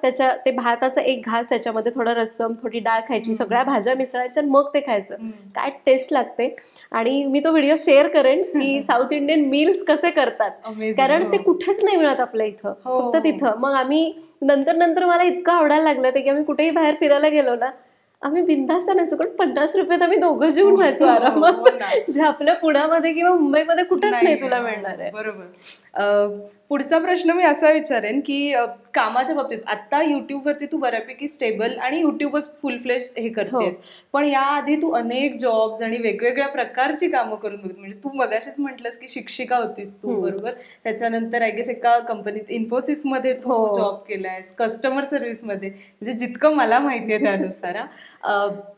ते भाताचा एक घास, त्याच्यामध्ये थोडा रस्सम, थोडी डाळ खायची, सगळ्या भाज्या मिसळायच्या आणि मग ते खायचं. काय टेस्ट लागते. आणि मी तो व्हिडिओ शेअर करेन की साऊथ इंडियन मील्स कसे करतात, कारण ते कुठेच नाही मिळत आपल्या इथं, फक्त तिथं. मग आम्ही नंतर मला इतकं आवडायला लागलं ते की आम्ही कुठेही बाहेर फिरायला गेलो ना, आम्ही बिनधास्त आणायचो, कारण 50 रुपयात आम्ही दोघं जेवून व्हायचो आरामात, जे आपल्या पुण्यामध्ये किंवा मुंबईमध्ये कुठेच नाही तुला मिळणार आहे. बरोबर. पुढचा प्रश्न मी असा विचारेन की कामाच्या बाबतीत आता युट्यूबवरती तू बऱ्यापैकी स्टेबल आणि युट्यूबच फुल फ्लेज हे करतेस, पण याआधी तू अनेक जॉब्स आणि वेगवेगळ्या प्रकारची कामं करून बघितली. म्हणजे तू मगाशीच म्हटलंस की शिक्षिका होतीस तू, बरोबर. त्याच्यानंतर आय गेस एका कंपनीत इन्फोसिसमध्ये तू जॉब केलायस, कस्टमर सर्व्हिसमध्ये, म्हणजे जितकं मला माहिती आहे त्यानुसार.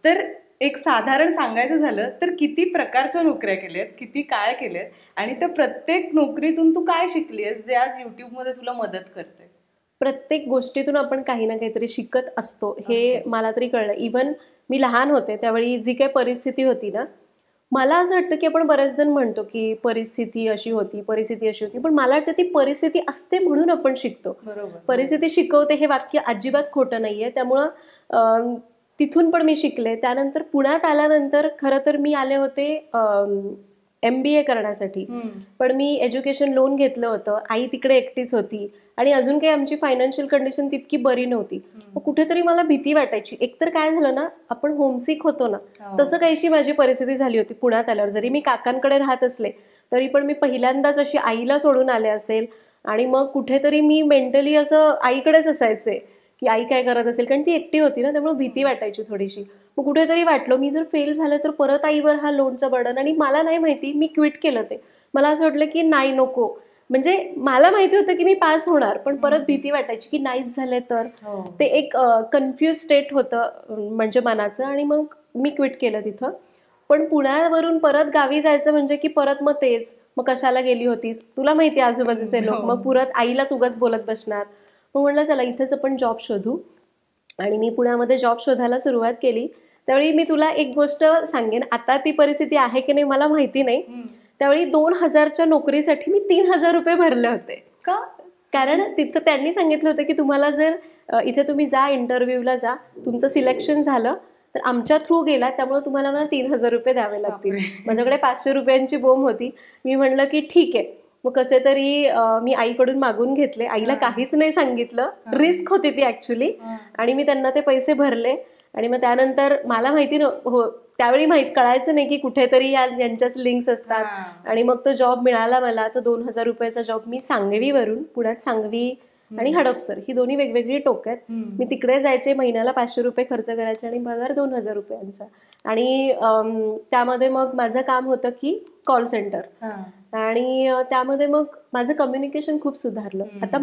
तर एक साधारण सांगायचं झालं तर किती प्रकारच्या नोकऱ्या केल्यात, किती काळ केल्यात, आणि त्या प्रत्येक नोकरीतून तू काय शिकलीस जे आज युट्यूबमध्ये तुला मदत करते? प्रत्येक गोष्टीतून आपण काही ना काहीतरी शिकत असतो, हे मला तरी कळलं. इव्हन मी लहान होते त्यावेळी जी काही परिस्थिती होती ना, मला असं वाटतं की आपण बरेच जण म्हणतो की परिस्थिती अशी होती, परिस्थिती अशी होती, पण मला वाटतं ती परिस्थिती असते म्हणून आपण शिकतो. परिस्थिती शिकवते हे वाक्य अजिबात खोटं नाहीये. त्यामुळं तिथून पण मी शिकले. त्यानंतर पुण्यात आल्यानंतर खरं तर मी आले होते MBA करण्यासाठी, पण मी एज्युकेशन लोन घेतलं होतं. आई तिकडे एकटीच होती आणि अजून काही आमची फायनान्शियल कंडिशन तितकी बरी नव्हती. मग कुठेतरी मला भीती वाटायची. एकतर काय झालं ना, आपण होमसिक होतो ना, तसं काहीशी माझी परिस्थिती झाली होती पुण्यात आल्यावर. जरी मी काकांकडे राहत असले तरी पण मी पहिल्यांदाच अशी आईला सोडून आले असेल, आणि मग कुठेतरी मी मेंटली असं आईकडेच असायचे की आई काय करत असेल, कारण ती एकटी होती ना, त्यामुळे भीती वाटायची थोडीशी. मग कुठेतरी वाटलं मी जर फेल झालं तर परत आईवर हा लोनचा बर्डन. आणि मला नाही माहिती, मी क्विट केलं ते. मला असं वाटलं की नाही, नको. म्हणजे मला माहिती होतं की मी पास होणार, पण परत भीती वाटायची की नाहीच झाले तर. ते एक कन्फ्यूज स्टेट होतं म्हणजे मनाचं, आणि मग मी क्विट केलं तिथं. पण पुण्यावरून परत गावी जायचं म्हणजे की परत मग तेच, मग कशाला गेली होतीस, तुला माहिती आजूबाजूचे लोक, मग परत आईलाच उगाच बोलत बसणार. मग म्हटलं चला इथेच आपण जॉब शोधू, आणि मी पुण्यामध्ये जॉब शोधायला सुरुवात केली. त्यावेळी मी तुला एक गोष्ट सांगेन, आता ती परिस्थिती आहे की नाही मला माहिती नाही. त्यावेळी 2000च्या नोकरीसाठी मी 3000 रुपये भरले होते. का? कारण तिथं त्यांनी सांगितलं होतं की तुम्हाला जर इथे तुम्ही जा, इंटरव्ह्यूला जा, तुमचं सिलेक्शन झालं तर आमच्या थ्रू गेला, त्यामुळे तुम्हाला मला 3000 रुपये द्यावे लागतील. माझ्याकडे 500 रुपयांची बोंब होती. मी म्हणलं की ठीक आहे. मग कसे तरी मी आईकडून मागून घेतले. आईला काहीच नाही सांगितलं, रिस्क होती ती ऍक्च्युली. आणि मी त्यांना ते पैसे भरले. आणि मग त्यानंतर मला माहिती त्यावेळी कळायचं नाही की कुठेतरी यांच्याच लिंक्स असतात. आणि मग तो जॉब मिळाला मला. तो 2000 रुपयाचा जॉब मी सांगवीवरून, पुण्यात सांगवी आणि हडपसर ही दोन्ही वेगवेगळी टोक आहेत. मी तिकडे जायचे, महिन्याला 500 रुपये खर्च करायचे आणि पगार 2000 रुपयांचा. आणि त्यामध्ये मग माझं काम होतं की कॉल सेंटर, आणि त्यामध्ये मग माझं कम्युनिकेशन खूप सुधारलं. आता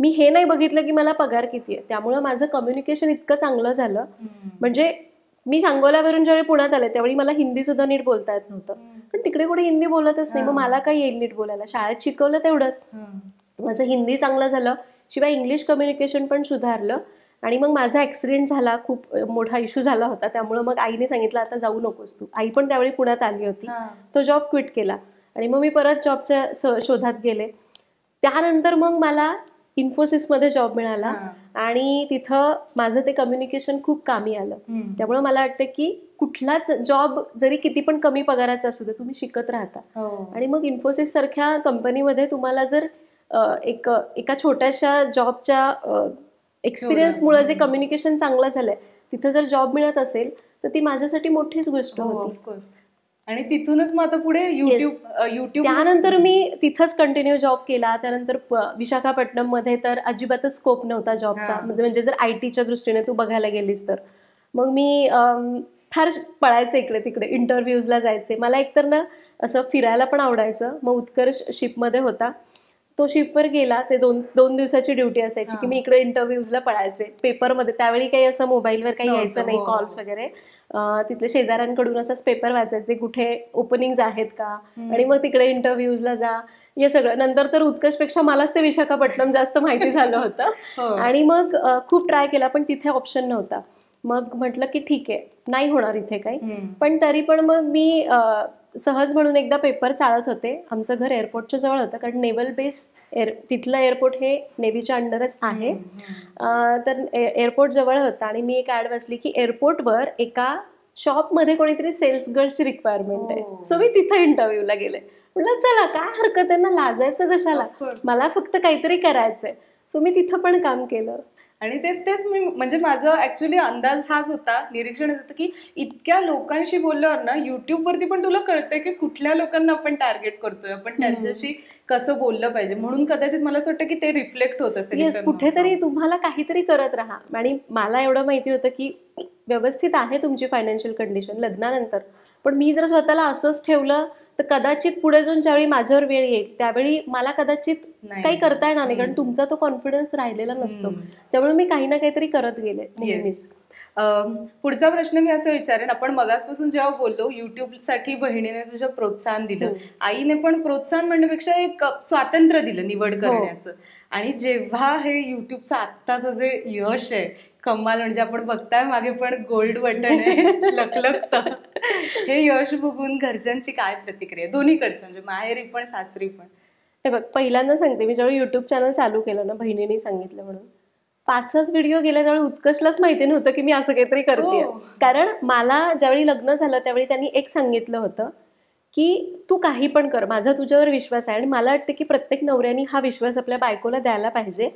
मी हे नाही बघितलं की मला पगार किती आहे. त्यामुळे माझं कम्युनिकेशन इतकं चांगलं झालं. म्हणजे मी सांगोल्यावरून ज्यावेळी पुण्यात आले त्यावेळी मला हिंदी सुद्धा नीट बोलता येत नव्हतं, पण तिकडे कोणी हिंदी बोलतच नाही. मग मला काय येईल नीट बोलायला? शाळेत शिकवलं तेवढंच. माझं हिंदी चांगलं झालं, शिवाय इंग्लिश कम्युनिकेशन पण सुधारलं. आणि मग माझा ऍक्सिडेंट झाला, खूप मोठा इश्यू झाला होता. त्यामुळे मग आईने सांगितलं आता जाऊ नकोस तू. आई पण त्यावेळी पुण्यात आली होती. तो जॉब क्विट केला आणि मग मी परत जॉबच्या शोधात गेले. त्यानंतर मग मला इन्फोसिसमध्ये जॉब मिळाला आणि तिथं माझं ते कम्युनिकेशन खूप कामी आलं. त्यामुळे मला वाटतं की कुठलाच जॉब जरी किती पण कमी पगाराचा असू दे, तुम्ही शिकत राहता. आणि मग इन्फोसिस सारख्या कंपनीमध्ये तुम्हाला जर एका छोट्याशा जॉबच्या एक्सपिरियन्समुळे जे कम्युनिकेशन चांगलं झालंय तिथं जर जॉब मिळत असेल तर ती माझ्यासाठी मोठीच गोष्ट होती. आणि तिथूनच मग आता पुढे युट्यूब त्यानंतर मी तिथंच कंटिन्यू जॉब केला. त्यानंतर विशाखापट्टणम मध्ये तर अजिबातच स्कोप नव्हता जॉबचा. म्हणजे जर आयटीच्या दृष्टीने तू बघायला गेलीस तर मग मी फार पळायचे इकडे तिकडे, इंटरव्ह्यूजला जायचे. मला एकतर ना असं फिरायला पण आवडायचं. मग उत्कर्ष शिपमध्ये होता, तो शिपवर गेला. ते दोन दिवसाची ड्युटी असायची की मी इकडे इंटरव्ह्यूजला पळायचे. पेपरमध्ये त्यावेळी काही असं मोबाईलवर काही यायचं नाही, कॉल्स वगैरे. तिथले शेजाऱ्यांकडून असंच पेपर वाचायचे कुठे ओपनिंग्स आहेत का, आणि मग तिकडे इंटरव्ह्यूजला जा, हे सगळं. नंतर तर उत्कर्षपेक्षा मलाच ते विशाखापट्टणम जास्त माहिती झालं होतं. आणि मग खूप ट्राय केला पण तिथे ऑप्शन नव्हता. मग म्हटलं की ठीक आहे, नाही होणार इथे काही. पण तरी पण मग मी सहज म्हणून एकदा पेपर चालत होते. आमचं घर एअरपोर्टच्या जवळ होतं, कारण नेव्हल बेस तिथलं एअरपोर्ट हे नेव्हीच्या अंडरच आहे. तर एअरपोर्ट जवळ होतं आणि मी एक ऍड वाचली की एअरपोर्टवर एका शॉपमध्ये कोणीतरी सेल्स गर्लची रिक्वायरमेंट आहे. सो मी तिथं इंटरव्ह्यूला गेले. म्हटलं चला काय हरकत आहे ना, लाजायचं कशाला, मला फक्त काहीतरी करायचंय. सो मी तिथं पण काम केलं. आणि तेच मी म्हणजे माझं ऍक्च्युली अंदाज हाच होता, निरीक्षण होतं की इतक्या लोकांशी बोलल्यावर ना युट्यूबवरती पण तुला कळतंय की कुठल्या लोकांना आपण टार्गेट करतोय, आपण त्यांच्याशी कसं बोललं पाहिजे. म्हणून कदाचित मला असं वाटतं की ते रिफ्लेक्ट होत असेल. कुठेतरी तुम्हाला काहीतरी करत राहा. आणि मला एवढं माहिती होतं की व्यवस्थित आहे तुमची फायनान्शियल कंडिशन लग्नानंतर, पण मी जर स्वतःला असंच ठेवलं तर कदाचित पुढे जाऊन ज्यावेळी माझ्यावर वेळ येईल त्यावेळी मला कदाचित काही करता येणार नाही, कारण तुमचा तो कॉन्फिडन्स राहिलेला नसतो. त्यामुळे मी काही ना काहीतरी करत गेले नेहमीच. पुढचा प्रश्न मी असं विचारेन, आपण मगासपासून जेव्हा बोललो युट्यूबसाठी बहिणीने तुझं प्रोत्साहन दिलं, आईने पण प्रोत्साहन म्हणण्यापेक्षा एक स्वातंत्र्य दिलं निवड करण्याचं. आणि जेव्हा हे युट्यूबचं आत्ताचं जे यश आहे कमाल, म्हणजे आपण बघताय मागे पण गोल्ड बटन आहे लखलखतं, हे यश बघून घरच्यांची काय प्रतिक्रिया, दोन्हीकडचं म्हणजे माहेरी पण सासरी पण? हे बघ, पहिल्यांदा सांगते, मी जेव्हा युट्यूब चॅनल चालू केलं ना, बहिणीने सांगितलं म्हणून 5च व्हिडिओ गेले त्यावेळी उत्कर्षलाच माहिती नव्हतं की मी असं काहीतरी करते. कारण मला ज्यावेळी लग्न झालं त्यावेळी त्यांनी एक सांगितलं होतं की तू काही पण कर, माझा तुझ्यावर विश्वास आहे. आणि मला वाटतं की प्रत्येक नवऱ्यानी हा विश्वास आपल्या बायकोला द्यायला पाहिजे.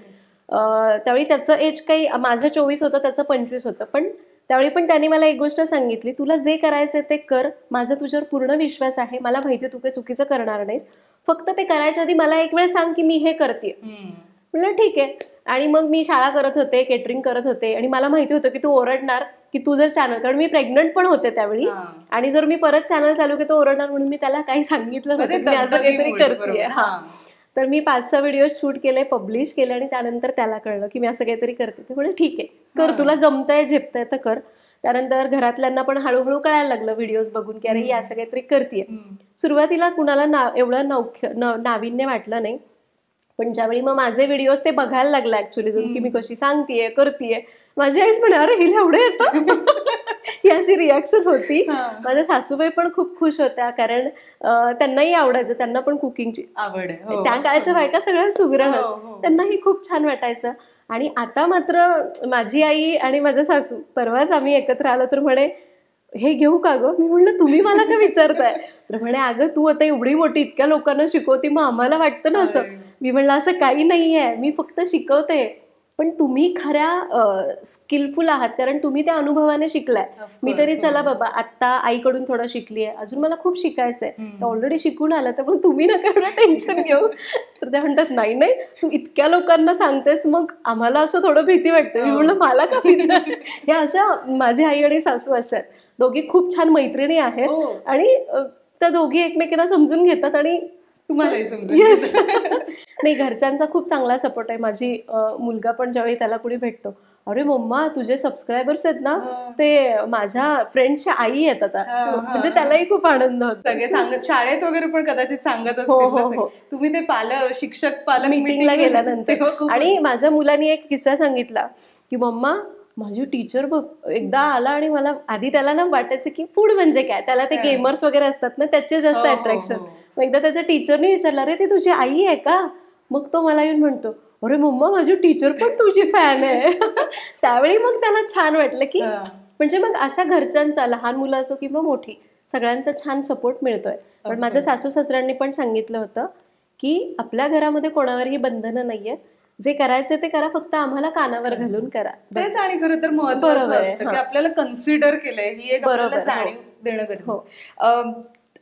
त्यावेळी त्याचं एज काही, माझं 24 होतं, त्याचं 25 होतं. पण त्यावेळी पण त्यांनी मला एक गोष्ट सांगितली, तुला जे करायचं ते कर, माझा तुझ्यावर पूर्ण विश्वास आहे, मला माहिती तू काही चुकीचं करणार नाहीस, फक्त ते करायच्या आधी मला एक वेळ सांग की मी हे करते. म्हणलं ठीक आहे. आणि मग मी शाळा करत होते, केटरिंग करत होते, आणि मला माहिती होतं की तू ओरडणार की तू जर चॅनल, कारण मी प्रेग्नंट पण होते त्यावेळी, आणि जर मी परत चॅनल चालू केलं तर ओरडणार, म्हणून मी त्याला काही सांगितलं होतं मी असं काहीतरी करते. तर मी 5-6 व्हिडिओ शूट केले, पब्लिश केले, आणि त्यानंतर त्याला कळलं की मी असं काहीतरी करते. ते म्हणजे ठीक आहे, कर, तुला जमतंय झेपतंय तर कर. त्यानंतर घरातल्यांना पण हळूहळू कळायला लागलं व्हिडिओज बघून की अरे ही असं काहीतरी करतेय. सुरुवातीला कुणाला एवढं नाविन्य वाटलं नाही, पण ज्यावेळी मग माझे व्हिडिओज ते बघायला लागला ऍक्च्युअली की मी कशी सांगतेय करतेय, माझी आईच म्हणे अरे हिला एवढं येतं, ही अशी रिॲक्शन होती. माझ्या सासूबाई पण खूप खुश होत्या, कारण त्यांनाही आवडायचं, त्यांना पण कुकिंगची आवड आहे. त्या काळच्या बायका सगळ्या सुगरणच, त्यांनाही खूप छान वाटायचं. आणि आता मात्र माझी आई आणि माझ्या सासू, परवाच आम्ही एकत्र आलो तर म्हणे हे घेऊ का गं? मी म्हणलं तुम्ही मला का विचारताय? तर म्हणे अगं तू आता एवढी मोठी इतक्या लोकांना शिकवते, मग आम्हाला वाटतं ना असं. मी म्हणलं असं काही नाहीये, मी फक्त शिकवते, पण तुम्ही खऱ्या स्किलफुल आहात, कारण तुम्ही त्या अनुभवाने शिकलाय. मी तरी चला बाबा आत्ता आईकडून थोडं शिकलीये, अजून मला खूप शिकायचंय, ऑलरेडी शिकून आलं, तर मग तुम्ही नका एवढं टेन्शन घेऊ. तर त्या म्हणतात नाही नाही तू इतक्या लोकांना सांगतेस, मग आम्हाला असं थोडं भीती वाटते. मी म्हणलं मला का भीती? ह्या अशा माझी आई आणि सासू अशा आहेत, दोघी खूप छान मैत्रिणी आहेत, आणि त्या दोघी एकमेकांना समजून घेतात आणि तुम्हालाही समजेल. नाही, घरच्यांचा खूप चांगला सपोर्ट आहे. माझी मुलगा पण ज्यावेळी त्याला कुणी भेटतो, अरे मम्मा तुझे सबस्क्रायबर्स आहेत ना ते माझ्या फ्रेंडच्या आई आहेत आता, म्हणजे त्यालाही खूप आनंद होतो. सगळे सांगत, शाळेत वगैरे पण कदाचित सांगत हो, असतील हो, ना हो. सगळे. तुम्ही ते शिक्षक पालक मीटिंगला गेल्यानंतर. तेव्हा खूप- आणि माझ्या मुलाने एक किस्सा सांगितला की मम्मा माझी टीचर बघ एकदा आला आणि मला आधी त्याला ना वाटायचं की फूड म्हणजे काय, त्याला ते गेमर्स वगैरे असतात ना त्याचे जास्त हो, हो, अट्रॅक्शन. हो. मग एकदा त्याच्या टीचरने विचारलं अरे ती तुझी आई आहे का, मग तो मला येऊन म्हणतो अरे मम्मा माझी टीचर पण तुझी फॅन आहे. त्यावेळी मग त्याला छान वाटलं की म्हणजे मग अशा घरच्यांचा, लहान मुलं असो किंवा मोठी, सगळ्यांचा छान सपोर्ट मिळतोय. पण माझ्या सासू सासऱ्यांनी पण सांगितलं होतं की आपल्या घरामध्ये कोणावरही बंधनं नाहीयेत, जे करायचं ते करा, फक्त आम्हाला कानावर घालून करा. तेच. आणि खरं तर महत्वाचं असतं की आपल्याला कन्सिडर केलंय, ही एक आपल्याला जाणीव देणं गरजेचं.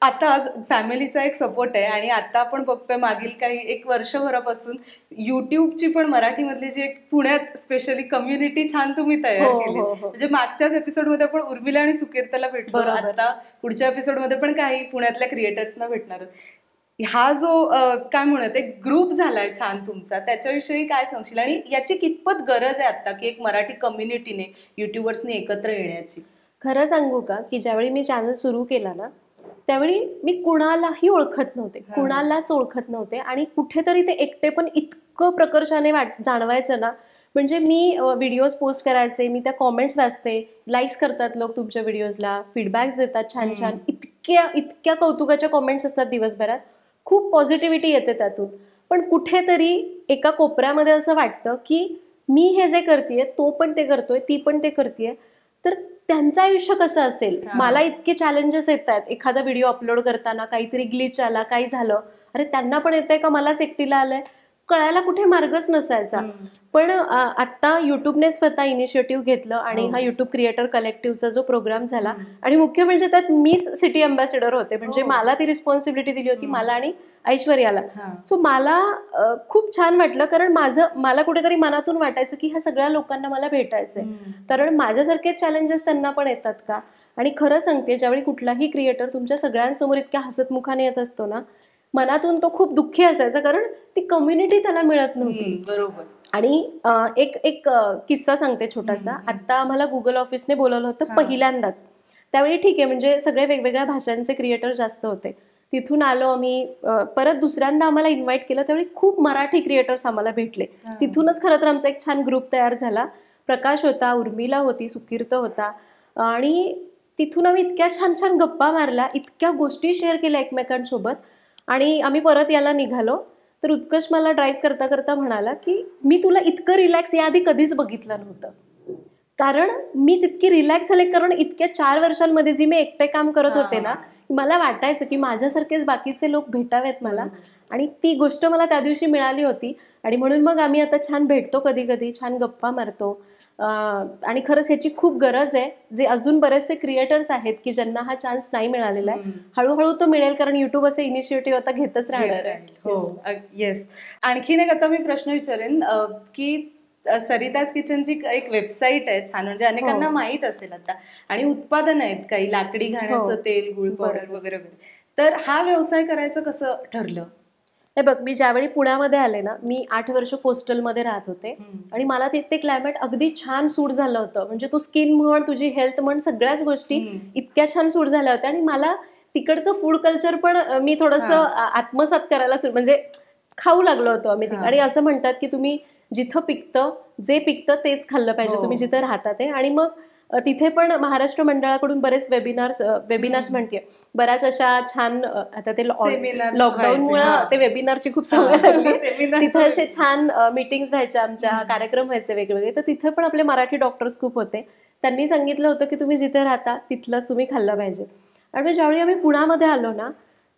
आता फॅमिलीचा एक सपोर्ट आहे आणि आता आपण बघतोय मागील एक वर्षभरापासून युट्यूबची पण मराठीमधली जी एक पुण्यात स्पेशली कम्युनिटी छान तुम्ही तयार केली. म्हणजे मागच्याच एपिसोडमध्ये आपण उर्मिला आणि सुकीर्तला भेटलो, आता पुढच्या एपिसोडमध्ये पण काही पुण्यातल्या क्रिएटर्सना भेटणार आहोत. हा जो काय म्हणत एक ग्रुप झालाय छान तुमचा, त्याच्याविषयी काय सांगशील आणि याची कितपत गरज आहे आता की एक मराठी कम्युनिटीने युट्यूबर्सने एकत्र येण्याची? खरं सांगू का की ज्यावेळी मी चॅनल सुरू केला ना त्यावेळी मी कुणालाही ओळखत नव्हते, कुणालाच ओळखत नव्हते आणि कुठेतरी ते एकटे पण इतकं प्रकर्षाने जाणवायचं ना. म्हणजे मी व्हिडिओज पोस्ट करायचे, मी त्या कॉमेंट्स वाचते, लाईक्स करतात लोक तुमच्या व्हिडिओजला, फीडबॅक्स देतात छान छान, इतक्या कौतुकाच्या कॉमेंट्स असतात दिवसभरात, खूप पॉझिटिव्हिटी येते त्यातून. पण कुठेतरी एका कोपऱ्यामध्ये असं वाटतं की मी हे जे करतेय तो पण ते करतोय, ती पण ते करतेय, तर त्यांचं आयुष्य कसं असेल. मला इतके चॅलेंजेस येत आहेत, एखादा व्हिडिओ अपलोड करताना काहीतरी ग्लिच आला, काही झालं, अरे त्यांना पण येतंय का मलाच एकटीला आलंय, कळायला कुठे मार्गच नसायचा. पण आता युट्यूबने स्वतः इनिशिएटिव्ह घेतलं आणि हा युट्यूब क्रिएटर कलेक्टिव्हचा जो प्रोग्राम झाला, आणि मुख्य म्हणजे त्यात मीच सिटी अँबॅसेडर होते, म्हणजे मला ती रिस्पॉन्सिबिलिटी दिली होती, मला आणि ऐश्वर्याला. सो मला खूप छान वाटलं, कारण मला कुठेतरी मनातून वाटायचं की ह्या सगळ्या लोकांना मला भेटायचंय, कारण माझ्यासारखे चॅलेंजेस त्यांना पण येतात का. आणि खरं सांगते, ज्यावेळी कुठलाही क्रिएटर तुमच्या सगळ्यांसमोर इतक्या हसतमुखाने येत असतो ना, मनातून तो खूप दुःखी असायचा, कारण ती कम्युनिटी त्याला मिळत नव्हती. बरोबर. आणि एक किस्सा सांगते छोटासा. आता आम्हाला गुगल ऑफिसने बोलवलं होतं पहिल्यांदाच. त्यावेळी ठीक आहे, म्हणजे सगळे वेगवेगळ्या भाषांचे क्रिएटर जास्त होते. तिथून आलो आम्ही, परत दुसऱ्यांदा आम्हाला इन्व्हाइट केलं, त्यावेळी खूप मराठी क्रिएटर्स आम्हाला भेटले. तिथूनच खरं तर आमचा एक छान ग्रुप तयार झाला. प्रकाश होता, उर्मिला होती, सुकीर्त होता, आणि तिथून आम्ही इतक्या छान छान गप्पा मारल्या, इतक्या गोष्टी शेअर केल्या एकमेकांसोबत. आणि आम्ही परत याला निघालो, तर उत्कर्ष मला ड्राईव्ह करता करता म्हणाला की मी तुला इतकं रिलॅक्स याआधी कधीच बघितलं नव्हतं. कारण मी तितकी रिलॅक्स झाले, कारण इतक्या 4 वर्षांमध्ये जी मी एकटे काम करत होते ना, मला वाटायचं की माझ्यासारखेच बाकीचे लोक भेटावेत मला, आणि ती गोष्ट मला त्या दिवशी मिळाली होती. आणि म्हणून मग आम्ही आता छान भेटतो, कधी कधी छान गप्पा मारतो. आणि खरंच ह्याची खूप गरज आहे. जे अजून बरेचसे क्रिएटर्स आहेत की ज्यांना हा चान्स नाही मिळालेला आहे, हळूहळू तो मिळेल, कारण युट्यूब असे इनिशिएटिव्ह आता घेतच राहणार आहे. हो, येस. आणखीन एक आता मी प्रश्न विचारेन की सरिताज किचनची एक वेबसाईट आहे छान, म्हणजे अनेकांना माहित असेल आता, आणि उत्पादन आहेत काही, लाकडी घाण्याचं तेल, गुळ पावडर वगैरे वगैरे. तर हा व्यवसाय करायचं कसं ठरलं? हे बघ, मी ज्यावेळी पुण्यामध्ये आले ना, मी 8 वर्ष कोस्टलमध्ये राहत होते, आणि मला तिथे क्लायमेट अगदी छान सूट झालं होतं. म्हणजे तू स्किन म्हण, तुझी हेल्थ म्हण, सगळ्याच गोष्टी इतक्या छान सूट झाल्या होत्या. आणि मला तिकडचं फूड कल्चर पण मी थोडंसं आत्मसात करायला म्हणजे खाऊ लागलो होतो आम्ही. आणि असं म्हणतात की तुम्ही जिथं पिकतं, जे पिकतं तेच खाल्लं पाहिजे, तुम्ही जिथं राहतात ते. आणि मग तिथे पण महाराष्ट्र मंडळाकडून बरेच वेबिनार्स म्हणते, बऱ्याच अशा छान, आता ते लॉकडाऊनमुळे ते वेबिनारची खूप सवय लागली. तिथे असे छान मीटिंग्स व्हायच्या, आमच्या कार्यक्रम व्हायचे वेगवेगळे. तर तिथे पण आपले मराठी डॉक्टर्स खूप होते. त्यांनी सांगितलं होतं की तुम्ही जिथे राहता तिथलंच तुम्ही खाल्लं पाहिजे. आणि ज्यावेळी आम्ही पुण्यामध्ये आलो ना,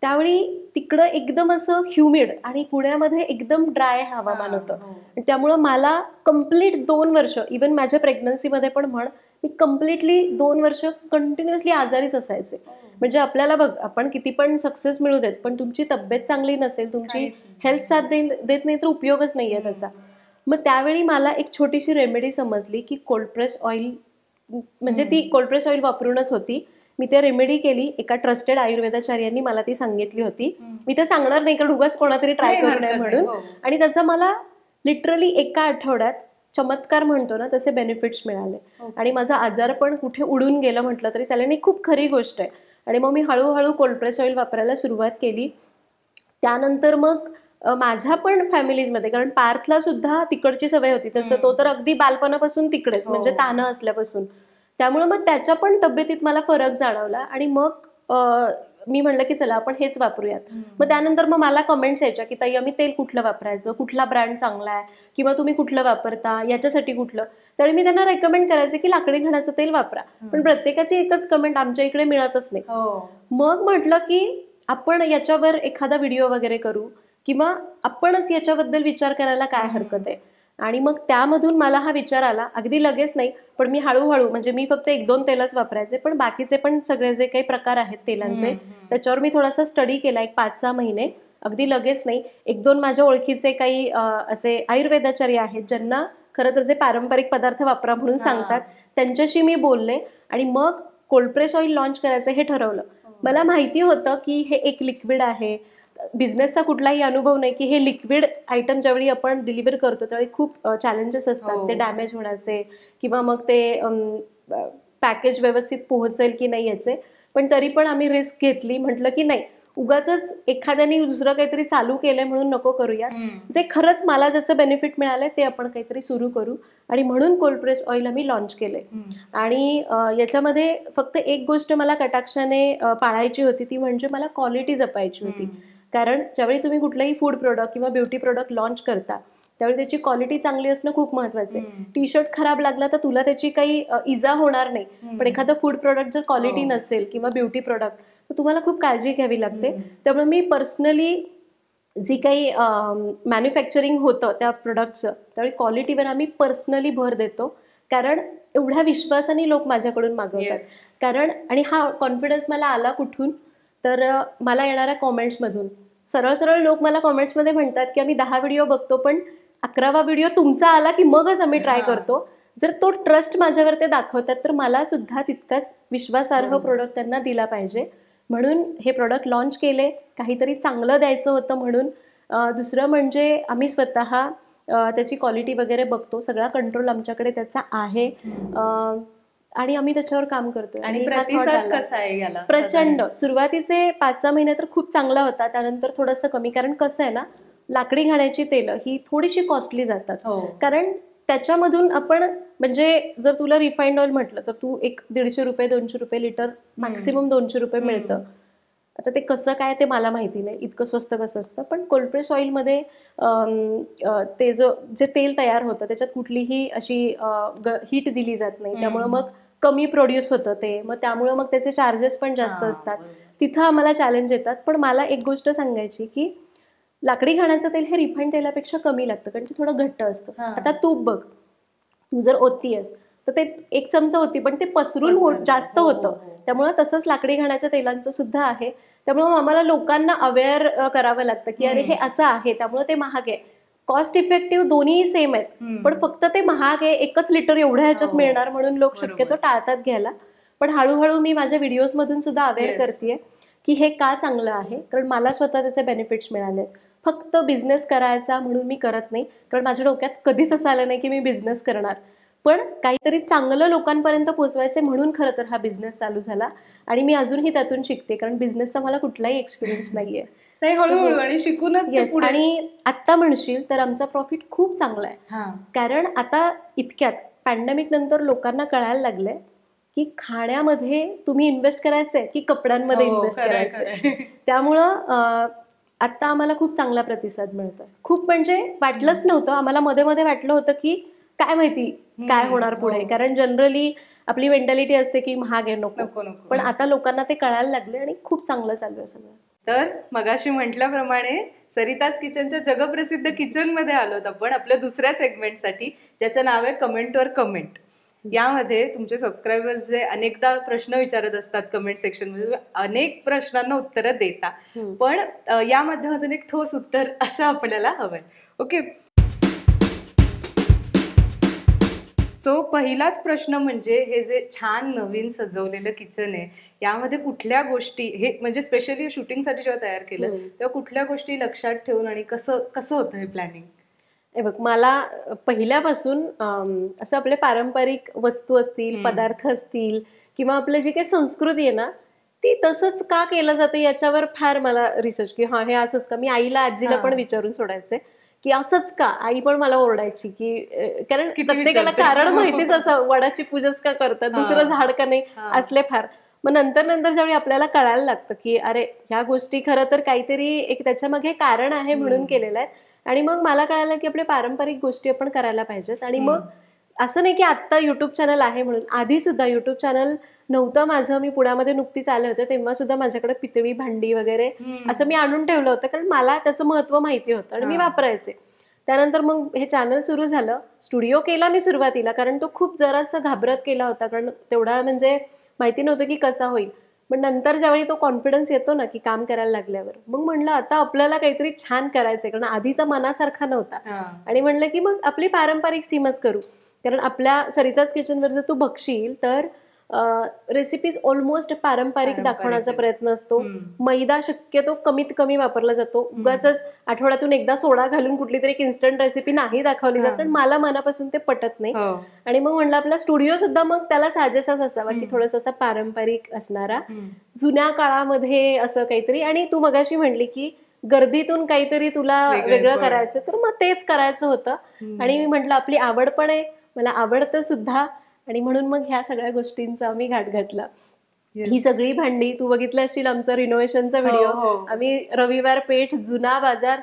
त्यावेळी तिकडं एकदम असं ह्युमिड, आणि पुण्यामध्ये एकदम ड्राय हवामान होतं. त्यामुळं मला कम्प्लीट 2 वर्ष, इव्हन माझ्या प्रेग्नन्सीमध्ये पण म्हण, मी कम्प्लिटली 2 वर्ष कंटिन्युअसली आजारीच असायचे. म्हणजे आपल्याला बघ, आपण किती पण सक्सेस मिळू देत, पण तुमची तब्येत चांगली नसेल, तुमची हेल्थ साथ देत नाही, तर उपयोगच नाहीये त्याचा. मग त्यावेळी मला एक छोटीशी रेमेडी समजली की कोल्ड प्रेस ऑइल, म्हणजे ती कोल्ड प्रेस ऑइल वापरूनच होती, मी ते रेमेडी केली. एका ट्रस्टेड आयुर्वेदाचार्यांनी मला ती सांगितली होती. मी ते सांगणार नाही कारण उगाच कोणातरी ट्राय करू नये म्हणून. आणि त्याचा मला लिटरली एका आठवड्यात चमत्कार म्हणतो ना तसे बेनिफिट्स मिळाले. आणि माझा आजार पण कुठे उडून गेलं म्हटलं तरी चालेल. आणि खूप खरी गोष्ट आहे. आणि मग मी हळूहळू कोल्ड प्रेस ऑइल वापरायला सुरुवात केली. त्यानंतर मग माझ्या पण फॅमिलीजमध्ये, कारण पार्थला सुद्धा तिकडची सवय होती त्याचं, तो तर अगदी बालपणापासून तिकडेच, म्हणजे तानं असल्यापासून. त्यामुळे मग त्याच्या पण तब्येतीत मला फरक जाणवला. आणि मग मी म्हणलं की चला आपण हेच वापरूयात. मग त्यानंतर मग मला कमेंट्स यायच्या की ताई आम्ही तेल कुठलं वापरायचं, कुठला ब्रँड चांगला आहे, किंवा तुम्ही कुठलं वापरता, याच्यासाठी कुठलं. त्यावेळी मी त्यांना रेकमेंड करायचे की लाकडी घाण्याचं तेल वापरा. पण प्रत्येकाची एकच कमेंट आमच्या इकडे मिळतच नाही. मग म्हटलं की आपण याच्यावर एखादा व्हिडिओ वगैरे करू, किंवा आपणच याच्याबद्दल विचार करायला काय हरकत आहे. आणि मग त्यामधून मला हा विचार आला. अगदी लगेच नाही, पण मी हळूहळू, म्हणजे मी फक्त 1-2 तेलच वापरायचे, पण बाकीचे पण सगळे जे काही प्रकार आहेत तेलांचे त्याच्यावर मी थोडासा स्टडी केला 1-5-6 महिने. अगदी लगेच नाही. 1-2 माझ्या ओळखीचे काही असे आयुर्वेदाचार्य आहेत ज्यांना खरं तर जे पारंपरिक पदार्थ वापरा म्हणून सांगतात, त्यांच्याशी मी बोलले. आणि मग कोल्ड प्रेस ऑइल लॉन्च करायचं हे ठरवलं. मला माहिती होतं की हे एक लिक्विड आहे, बिझनेसचा कुठलाही अनुभव नाही की हे लिक्विड आयटम ज्यावेळी आपण डिलिव्हर करतो त्यावेळी खूप चॅलेंजेस असतात, ते डॅमेज होण्याचे, किंवा मग ते पॅकेज व्यवस्थित पोहोचेल की नाही याचे. पण तरी पण आम्ही रिस्क घेतली. म्हटलं की नाही, उगाच एखाद्याने दुसरं काहीतरी चालू केलंय म्हणून नको करूया. जे खरंच मला जसं बेनिफिट मिळालंय ते आपण काहीतरी सुरू करू. आणि म्हणून कोल्ड प्रेस ऑइल आम्ही लॉन्च केले. आणि याच्यामध्ये फक्त एक गोष्ट मला कटाक्षाने पाळायची होती, ती म्हणजे मला क्वालिटी जपायची होती. कारण ज्यावेळी तुम्ही कुठलंही फूड प्रोडक्ट किंवा ब्युटी प्रोडक्ट लॉन्च करता त्यावेळी त्याची क्वालिटी चांगली असणं खूप महत्वाचं आहे. टी शर्ट खराब लागला तर तुला त्याची काही इजा होणार नाही, पण एखादं फूड प्रोडक्ट जर क्वालिटी नसेल किंवा ब्युटी प्रोडक्ट तर तुम्हाला खूप काळजी घ्यावी लागते. त्यामुळे मी पर्सनली जी काही मॅन्युफॅक्चरिंग होतं त्या प्रोडक्टचं त्यावेळी क्वालिटीवर आम्ही पर्सनली भर देतो. कारण एवढ्या विश्वासाने लोक माझ्याकडून मागवतात. कारण आणि हा कॉन्फिडन्स मला आला कुठून, तर मला येणाऱ्या कॉमेंट्समधून. सरळ सरळ लोक मला कॉमेंट्समध्ये म्हणतात की आम्ही 10 व्हिडिओ बघतो पण 11वा व्हिडिओ तुमचा आला की मगच आम्ही ट्राय करतो. जर तो ट्रस्ट माझ्यावर ते दाखवतात तर मला सुद्धा तितकाच विश्वासार्ह प्रोडक्ट त्यांना दिला पाहिजे. म्हणून हे प्रोडक्ट लॉन्च केले. काहीतरी चांगलं द्यायचं होतं म्हणून. दुसरं म्हणजे आम्ही स्वतः त्याची क्वालिटी वगैरे बघतो. सगळा कंट्रोल आमच्याकडे त्याचा आहे. आणि आम्ही त्याच्यावर काम करतोय. आणि प्रतिसाद कसा आहे याला? प्रचंड. सुरुवातीचे 5-6 महिने तर खूप चांगला होता, त्यानंतर थोडंसं कमी. कारण कसं आहे ना, लाकडी घाण्याची तेलं ही थोडीशी कॉस्टली जातात. कारण त्याच्यामधून आपण, म्हणजे जर तुला रिफाईंड ऑइल म्हटलं तर तू 150 रुपये 200 रुपये लिटर, मॅक्सिमम 200 रुपये मिळतं. आता ते कसं काय ते मला माहिती नाही, इतकं स्वस्त कसं असतं. पण कोल्ड प्रेस ऑइलमध्ये ते जे तेल तयार होतं त्याच्यात कुठलीही अशी हीट दिली जात नाही. त्यामुळं मग कमी प्रोड्यूस होतं ते. मग त्यामुळं मग त्याचे चार्जेस पण जास्त असतात. तिथं आम्हाला चॅलेंज येतात. पण मला एक गोष्ट सांगायची की लाकडी घाण्याचं तेल हे रिफाईंड तेलापेक्षा कमी लागतं, कारण ते थोडं घट्ट असतं. आता तूप बघ, तू जर ओततीयस तर ते 1 चमचा होती पण ते पसरून जास्त होतं. त्यामुळं तसंच लाकडी घाण्याच्या तेलांचं सुद्धा आहे. त्यामुळं आम्हाला लोकांना अवेअर करावं लागतं की अरे हे असं आहे, त्यामुळे ते महाग आहे. कॉस्ट इफेक्टिव्ह दोन्ही सेम आहेत, पण फक्त ते महाग आहे, 1 लिटर एवढ्या ह्याच्यात मिळणार म्हणून लोक शक्यतो टाळतात घ्यायला. पण हळूहळू मी माझ्या व्हिडिओज मधून सुद्धा अवेअर करतेय की हे का चांगलं आहे. कारण मला स्वतः त्याचे बेनिफिट्स मिळालेत. फक्त बिझनेस करायचा म्हणून मी करत नाही, कारण माझ्या डोक्यात कधीच असं आलं नाही की मी बिझनेस करणार. पण काहीतरी चांगलं लोकांपर्यंत पोहोचवायचे म्हणून खरं तर हा बिझनेस चालू झाला. आणि मी अजूनही त्यातून शिकते, कारण बिझनेसचा मला कुठलाही एक्सपिरियन्स नाहीये. हळूहळू आणि शिकूनच. आणि आता म्हणशील तर आमचा प्रॉफिट खूप चांगला आहे. कारण आता इतक्यात पॅन्डेमिक नंतर लोकांना कळायला लागलंय की खाण्यामध्ये तुम्ही इन्व्हेस्ट करायचंय की कपड्यांमध्ये इन्व्हेस्ट करायचंय. त्यामुळं आता आम्हाला खूप चांगला प्रतिसाद मिळतोय. खूप म्हणजे वाटलंच नव्हतं आम्हाला. मध्ये मध्ये वाटलं होतं की काय माहिती काय होणार पुढे, कारण जनरली आपली मेंटॅलिटी असते की महाग आहे नको. पण आता लोकांना ते कळायला लागले आणि खूप चांगलं चालू आहे सगळं. तर मगाशी म्हटल्याप्रमाणे सरिताज किचनच्या जगप्रसिद्ध किचन मध्ये आलोत आपण आपल्या दुसऱ्या सेगमेंटसाठी, ज्याचं नाव आहे कमेंटवर कमेंट. यामध्ये तुमचे सबस्क्रायबर्स जे अनेकदा प्रश्न विचारत असतात कमेंट सेक्शन मध्ये, अनेक प्रश्नांना उत्तरं देता, पण या माध्यमातून एक ठोस उत्तर असं आपल्याला हवंय. ओके, सो पहिलाच प्रश्न म्हणजे हे जे छान नवीन सजवलेलं किचन आहे यामध्ये कुठल्या गोष्टी, हे म्हणजे स्पेशली शूटिंगसाठी जेव्हा तयार केलं तेव्हा कुठल्या गोष्टी लक्षात ठेवून आणि कसं कसं होतं हे प्लॅनिंग? हे बघ, मला पहिल्यापासून असं आपले पारंपरिक वस्तू असतील, पदार्थ असतील किंवा आपली जी काही संस्कृती आहे ना ती तसंच का केलं जातं याच्यावर फार मला रिसर्च की हे असंच का. मी आईला आजीला पण विचारून सोडायचे की असंच का. आई पण मला ओरडायची की कारण प्रत्येकाला कारण माहितीच असं, वडाची पूजाच का करतात, दुसरं झाड का नाही असले फार. मग नंतर ज्यावेळी आपल्याला कळायला लागतं की अरे ह्या गोष्टी खरं तर काहीतरी एक त्याच्यामागे कारण आहे म्हणून केलेलं आहे. आणि मग मला कळालं की आपल्या पारंपरिक गोष्टी आपण करायला पाहिजेत. आणि मग असं नाही की आत्ता युट्यूब चॅनल आहे म्हणून, आधी सुद्धा युट्यूब चॅनल नव्हतं माझं. मी पुण्यामध्ये नुकतीच आले होते तेव्हा सुद्धा माझ्याकडे पितळी भांडी वगैरे असं मी आणून ठेवलं होतं, कारण मला त्याचं महत्व माहिती होतं आणि मी वापरायचे. त्यानंतर मग हे चॅनल सुरू झालं. स्टुडिओ केला मी सुरुवातीला, कारण तो खूप जरासा घाबरत केला होता, कारण तेवढा म्हणजे माहिती नव्हतं की कसा होईल. पण नंतर ज्यावेळी तो कॉन्फिडन्स येतो ना की काम करायला लागल्यावर, मग म्हणलं आता आपल्याला काहीतरी छान करायचंय, कारण आधीचा मनासारखा नव्हता. आणि म्हणलं की मग आपली पारंपरिक सीमच करू. कारण आपल्या सरिताज किचनवर जर तू बघशील तर रेसिपीज ऑलमोस्ट पारंपरिक दाखवण्याचा प्रयत्न असतो. मैदा शक्यतो कमीत कमी वापरला जातो. उगाच आठवड्यातून एकदा सोडा घालून कुठली तरी एक इन्स्टंट रेसिपी नाही दाखवली जात, पण मला मनापासून ते पटत नाही. आणि मग म्हणलं आपला स्टुडिओ सुद्धा मग त्याला साजेसाच असावा की थोडासा असा पारंपरिक असणारा, जुन्या काळामध्ये असं काहीतरी. आणि तू मगाशी म्हणली की गर्दीतून काहीतरी तुला वेगळं करायचं, तर मग तेच करायचं होतं. आणि मी म्हटलं आपली आवड पण आहे, मला आवडतं सुद्धा, आणि म्हणून मग ह्या सगळ्या गोष्टींचा आम्ही घाट घातला. ही सगळी भांडी तू बघितलं असशील आमचा रिनोव्हेशनचा व्हिडिओ, आम्ही रविवार पेठ, जुना बाजार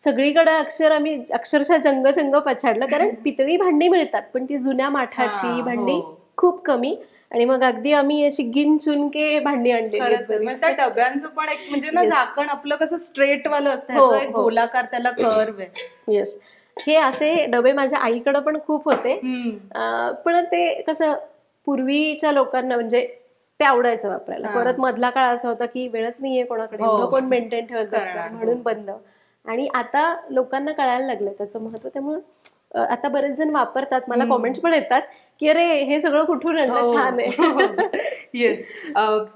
सगळीकडे आम्ही अक्षरशः जंग पछाडलं. कारण पितळी भांडी मिळतात पण ती जुन्या माठाची भांडी खूप कमी. आणि मग अगदी आम्ही अशी गिनचुनके भांडी आणली. त्या डब्यांचं पण एक म्हणजे ना झाकण आपलं कसं स्ट्रेट वालं असतं, एक गोलाकार त्याला कर्व आहे. येस, हे असे डबे माझ्या आईकडे पण खूप होते. पण ते कसं पूर्वीच्या लोकांना म्हणजे ते आवडायचं वापरायला. परत मधला काळ असा होता की वेळच नाहीये कोणाकडे, कोण मेंटेन ठेवत असतं म्हणून बंद. आणि आता लोकांना कळायला लागलं त्याचं महत्व, त्यामुळे आता बरेच जण वापरतात. मला कॉमेंट्स पण येतात की अरे हे सगळं कुठून आणलं, छान आहे. येस.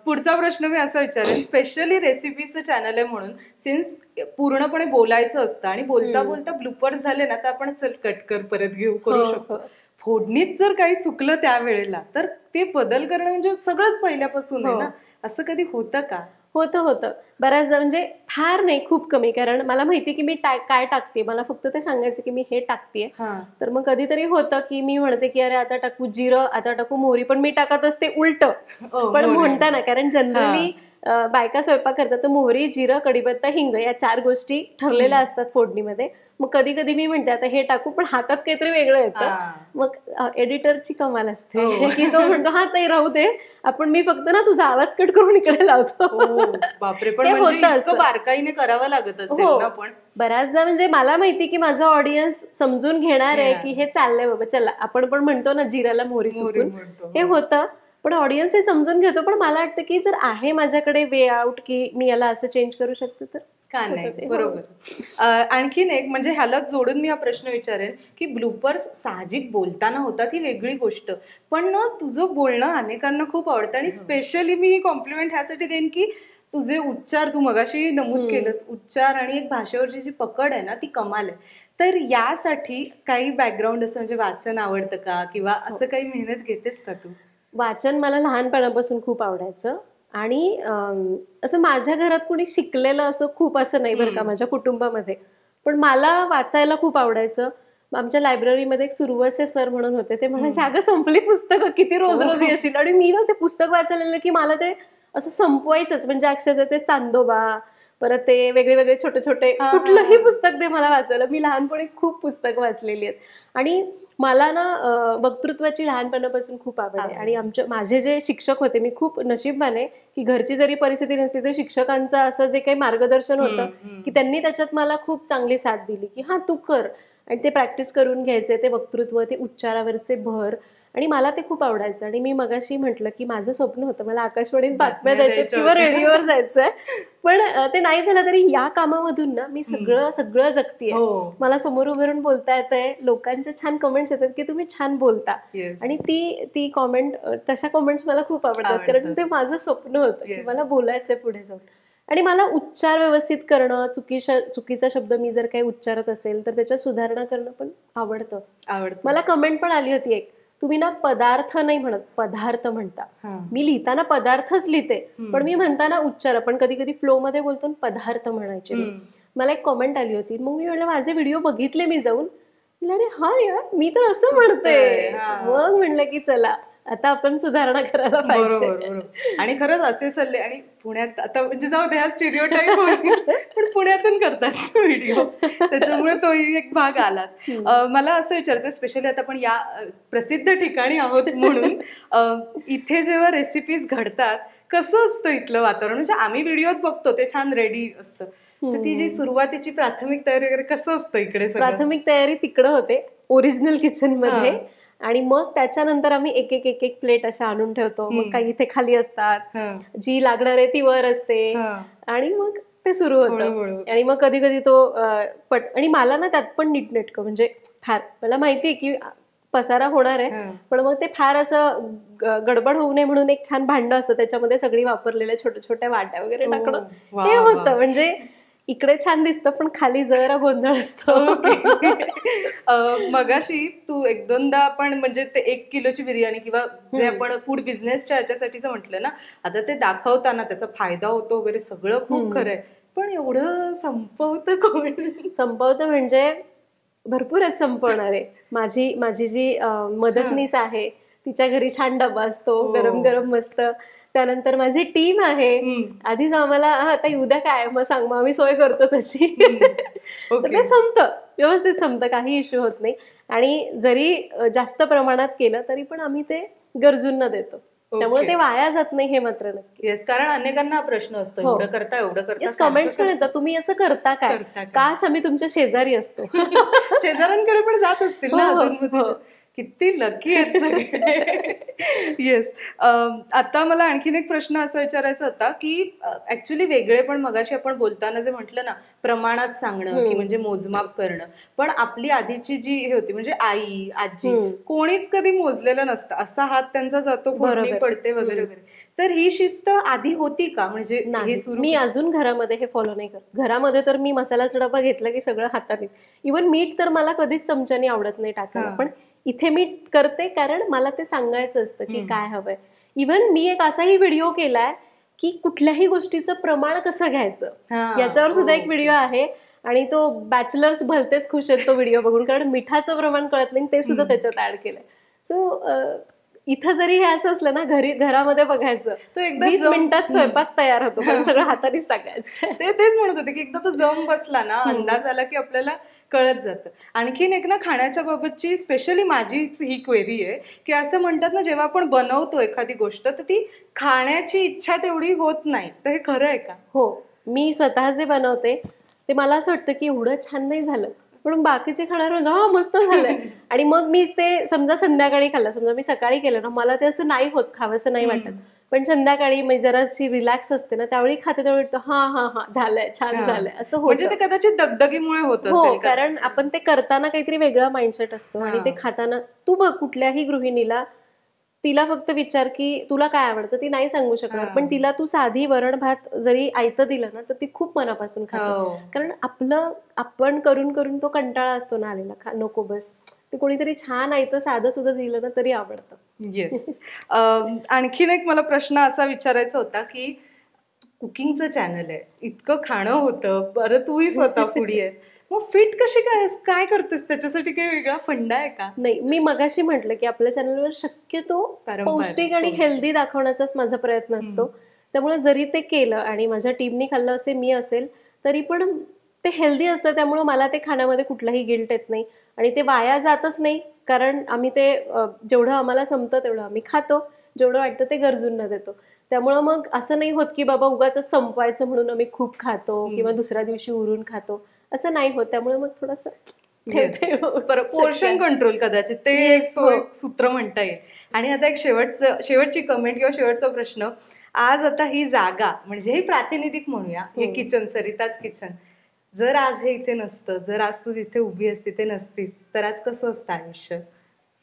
पुढचा प्रश्न मी असा विचारेन, स्पेशली रेसिपीचं चॅनल आहे म्हणून सिन्स पूर्णपणे बोलायचं असतं आणि बोलता बोलता ब्लूपर्स झाले ना तर आपण चल कट कर परत घेऊ करू शकतो. फोडणीत जर काही चुकलं त्यावेळेला तर ते बदल करणं म्हणजे सगळंच पहिल्यापासून आहे ना, असं कधी होतं का? होतं बऱ्याचदा, म्हणजे फार नाही, खूप कमी. कारण मला माहिती की मी काय टाकते, मला फक्त ते सांगायचं की मी हे टाकते. तर मग कधीतरी होतं की मी म्हणते की अरे आता टाकू जिरं, आता टाकू मोहरी, पण मी टाकत असते उलट. पण म्हणता ना, कारण जनरली बायका स्वयंपाक करतात तर मोहरी, जिरं, कढीपत्ता, हिंग या 4 गोष्टी ठरलेल्या असतात फोडणीमध्ये. मग कधी कधी मी म्हणते आता हे टाकू, पण हातात काहीतरी वेगळं येतं. मग एडिटरची कमाल असते की तो म्हणतो हा ताई राहू दे, आपण मी फक्त ना तुझा आवाज कट करून इकडे लावतो. बापरे, पण म्हणजे बारकाईने करावं लागत असेल ना. पण बऱ्याचदा म्हणजे मला माहिती की माझं ऑडियन्स समजून घेणार आहे की हे चाललंय बाबा, चला आपण पण म्हणतो ना जिराला मोहरी चुकून, हे होतं. पण ऑडियन्स हे समजून घेतो. पण मला वाटतं की जर आहे माझ्याकडे वे आउट की मी याला असं चेंज करू शकते तर का नाही. बरोबर. आणखीन एक म्हणजे ह्याला जोडून मी हा प्रश्न विचारेन की ब्लूपर्स साहजिक बोलताना होतात ही वेगळी गोष्ट, पण ना तुझं बोलणं अनेकांना खूप आवडतं. आणि स्पेशली मी ही कॉम्प्लिमेंट ह्यासाठी देईन की तुझे उच्चार, तू मगाशी नमूद केलंस, उच्चार आणि एक भाषेवरची जी पकड आहे ना ती कमाल आहे. तर यासाठी काही बॅकग्राऊंड असं म्हणजे वाचन आवडतं का, किंवा असं काही मेहनत घेतेस का तू? वाचन मला लहानपणापासून खूप आवडायचं. आणि असं माझ्या घरात कोणी शिकलेलं असं खूप असं नाही बरं का माझ्या कुटुंबामध्ये, पण मला वाचायला खूप आवडायचं. आमच्या लायब्ररीमध्ये एक सुरवसे सर म्हणून होते, ते म्हणायचे अगं संपली पुस्तकं, किती रोज येशील. आणि मी ना ते पुस्तक वाचायला लागलं की मला ते असं संपवायचंच, म्हणजे अक्षरशः ते चांदोबा, परत ते वेगळे वेगळे छोटे छोटे कुठलंही पुस्तक दे मला वाचायला. मी लहानपणी खूप पुस्तक वाचलेली आहेत. आणि मला ना वक्तृत्वाची लहानपणापासून खूप आवड आहे. आणि माझे जे शिक्षक होते, मी खूप नशीबवान की घरची जरी परिस्थिती नसती तर शिक्षकांचं असं जे काही मार्गदर्शन होतं की त्यांनी त्याच्यात मला खूप चांगली साथ दिली की हा तू कर. आणि ते प्रॅक्टिस करून घ्यायचे, ते वक्तृत्व, ते उच्चारावरचे भर. आणि मला ते खूप आवडायचं. आणि मी मगाशी म्हटलं की माझं स्वप्न होतं मला आकाशवाणीत बातम्या द्यायच्या किंवा रेडिओवर जायचंय, पण ते नाही झालं तरी या कामामधून ना मी सगळं जगतीये. मला समोर उभं राहून बोलता येतंय, लोकांचे छान कमेंट्स येतात की तुम्ही छान बोलता, आणि ती कॉमेंट, तशा कॉमेंट्स मला खूप आवडतात, कारण ते माझं स्वप्न होतं की मला बोलायचंय पुढे जाऊन. आणि मला उच्चार व्यवस्थित करणं, चुकीचा शब्द मी जर काही उच्चारत असेल तर त्याच्यात सुधारणा करणं पण आवडतं. मला कमेंट पण आली होती एक, तुम्ही ना पदार्थ नाही म्हणत, पदार्थ म्हणता. मी लिहिताना पदार्थच लिहिते, पण मी म्हणताना उच्चार, आपण कधी कधी फ्लो मध्ये बोलतो पदार्थ म्हणायचे. मला एक कमेंट आली होती, मग मी म्हटलं माझे व्हिडिओ बघितले मी जाऊन, अरे हा यार मी तर असं म्हणते. मग म्हणलं की चला आता आपण सुधारणा करायला पाहिजे. आणि खरंच असे सल्ले, आणि पुण्यात आता म्हणजे जाऊ द्या स्टिरियोटाईप होईल, पण पुण्यातून करतात व्हिडिओ, त्याच्यामुळे तोही एक भाग आला. मला असं विचारायचं, स्पेशली आता आपण या प्रसिद्ध ठिकाणी आहोत म्हणून, इथे जेव्हा रेसिपीज घडतात कसं असतं इथलं वातावरण? म्हणजे आम्ही व्हिडिओत बघतो ते छान रेडी असतं, तर ती जी सुरुवातीची प्राथमिक तयारी वगैरे कसं असतं इकडे? प्राथमिक तयारी तिकडं होते ओरिजिनल किचन मध्ये, आणि मग त्याच्यानंतर आम्ही एक एक प्लेट अशा आणून ठेवतो. मग काही इथे खाली असतात, जी लागणार आहे ती वर असते, आणि मग ते सुरू होतं. आणि मग कधी कधी तो आणि मला ना त्यात पण नीटनेटकं, म्हणजे फार मला माहितीये की पसारा होणार आहे, पण मग ते फार असं गडबड होऊ नये म्हणून एक छान भांड असतं, त्याच्यामध्ये सगळी वापरलेल्या छोट्या छोट्या वाट्या वगैरे टाकणं ते होतं. म्हणजे इकडे छान दिसतं पण खाली जरा गोंधळ असतो. मगाशी तू एक दोनदा आपण म्हणजे ते 1 किलोची बिर्याणी किंवा जे आपण फूड बिझनेसच्या ह्याच्यासाठीच म्हटलं ना, आता ते दाखवताना त्याचा फायदा होतो वगैरे सगळं खूप खरंय, पण एवढं संपवतं कोण? संपवतं म्हणजे भरपूर आहेत संपवणारे. माझी जी मदतनीस आहे तिच्या घरी छान डबा असतो, गरम गरम मस्त. त्यानंतर माझी टीम आहे, आधीच आम्हाला आता उद्या काय मग सांग, मग आम्ही सोय करतो तशी. तर ते संपतं, व्यवस्थित संपतं, काही इश्यू होत नाही. आणि जरी जास्त प्रमाणात केलं तरी पण आम्ही ते गरजूंना देतो, त्यामुळे ते वाया जात नाही, हे मात्र नक्की. येस, कारण अनेकांना हा प्रश्न असतो, एवढं करता कमेंट्स पण येतात, तुम्ही याचं करता काय, काश आम्ही तुमच्या शेजारी असतो. शेजाऱ्यांकडे पण जात असतील ना, किती लकी आहेत सगळे. येस. आता मला आणखीन एक प्रश्न असा विचारायचा होता की ऍक्च्युली वेगळे पण मगाशी आपण बोलताना जे म्हटलं ना, प्रमाणात सांगणं की म्हणजे मोजमाप करणं, पण आपली आधीची जी हे होती म्हणजे आई आजी कोणीच कधी मोजलेलं नसतं, असा हात त्यांचा जातो, फोडणी पडते वगैरे वगैरे. तर ही शिस्त आधी होती का? म्हणजे मी अजून घरामध्ये हे फॉलो नाही करत. घरामध्ये तर मी मसाल्याचा डबा घेतला की सगळं हाताने, इव्हन मीठ तर मला कधीच चमच्याने आवडत नाही टाकायला, पण इथे मी करते कारण मला ते सांगायचं असतं की काय हवंय. इव्हन मी एक असाही व्हिडिओ केलाय की कुठल्याही गोष्टीचं प्रमाण कसं घ्यायचं, याच्यावर सुद्धा एक व्हिडिओ आहे, आणि तो बॅचलर्स भलतेच खुश आहेत तो व्हिडिओ बघून, कारण मिठाचं प्रमाण कळत नाही, ते सुद्धा त्याच्यात ऍड केलंय. सो इथं जरी हे असं असलं ना, घरामध्ये बघायचं तो 20 मिनिटात स्वयंपाक तयार होतो, कारण सगळं हातानेच टाकायचं. तेच म्हणत होते की एकदा तो जम बसला ना, अंदाज आला की आपल्याला कळत जातं. आणखीन एक ना, खाण्याच्या बाबतची स्पेशली माझीच ही क्वेरी आहे की असं म्हणतात ना, जेव्हा आपण बनवतो एखादी गोष्ट तर ती खाण्याची इच्छा तेवढी होत नाही, तर हे खरं आहे का? हो, मी स्वतः जे बनवते ते मला असं वाटतं की एवढं छान नाही झालं, पण बाकीचे खाणार मस्त झालंय. आणि मग मी ते समजा संध्याकाळी खाल्लं, समजा मी सकाळी केलं ना, मला ते असं नाही होत, खावंसं नाही वाटत, पण संध्याकाळी मी जराशी रिलॅक्स असते ना, त्यावेळी खाते, त्यावेळी हा झालंय, छान झालंय, असं होतं. म्हणजे ते कदाचित दगदगीमुळे होत असेल. हो, कारण आपण ते करताना काहीतरी वेगळा माइंडसेट असतो, आणि ते खाताना तू बघ, कुठल्याही गृहिणीला तिला फक्त विचार की तुला काय आवडतं, ती नाही सांगू शकणार, पण तिला तू साधी वरण भात जरी आयतं दिलं ना, तर ती खूप मनापासून खाते. कारण आपण करून करून तो कंटाळा असतो ना आलेला, नको बस, ते कोणीतरी छान आयतं साधं सुद्धा दिलं ना तरी आवडतं. येस. आणखीन एक मला प्रश्न असा विचारायचा होता की कुकिंगचं चॅनल आहे, इतकं खाणं होतं, बरं तूही स्वतः फूडी आहेस, मग फिट कशी काय करतेस, त्याच्यासाठी काही वेगळा फंडा आहे का? नाही, मी मगाशी म्हटलं की आपल्या चॅनलवर शक्यतो पौष्टिक आणि हेल्दी दाखवण्याचाच माझा प्रयत्न असतो. त्यामुळे जरी ते केलं आणि माझ्या टीमनी खाल्लं असे मी असेल तरी पण ते हेल्दी असतं, त्यामुळे मला ते खाण्यामध्ये कुठलाही गिल्ट येत नाही आणि ते वाया जातच नाही, कारण आम्ही ते जेवढं आम्हाला संपतं तेवढं आम्ही खातो, जेवढं वाटतं ते गरजूंना देतो. त्यामुळं मग असं नाही होत की बाबा उगाच संपवायचं म्हणून आम्ही खूप खातो किंवा दुसऱ्या दिवशी उरून खातो, असं नाही होत. त्यामुळे मग थोडंसं ठेवते. पोर्शन कंट्रोल कदाचित ते एक सूत्र म्हणता येईल. आणि आता एक शेवटची कमेंट किंवा शेवटचा प्रश्न, आज आता ही जागा म्हणजे हे प्रातिनिधिक म्हणूया, हे किचन, सरिताच किचन, जर आज हे इथे नसतं, जर आज तू जिथे उभी असती ते नसतीस, तर आज कसं असतं आयुष्य?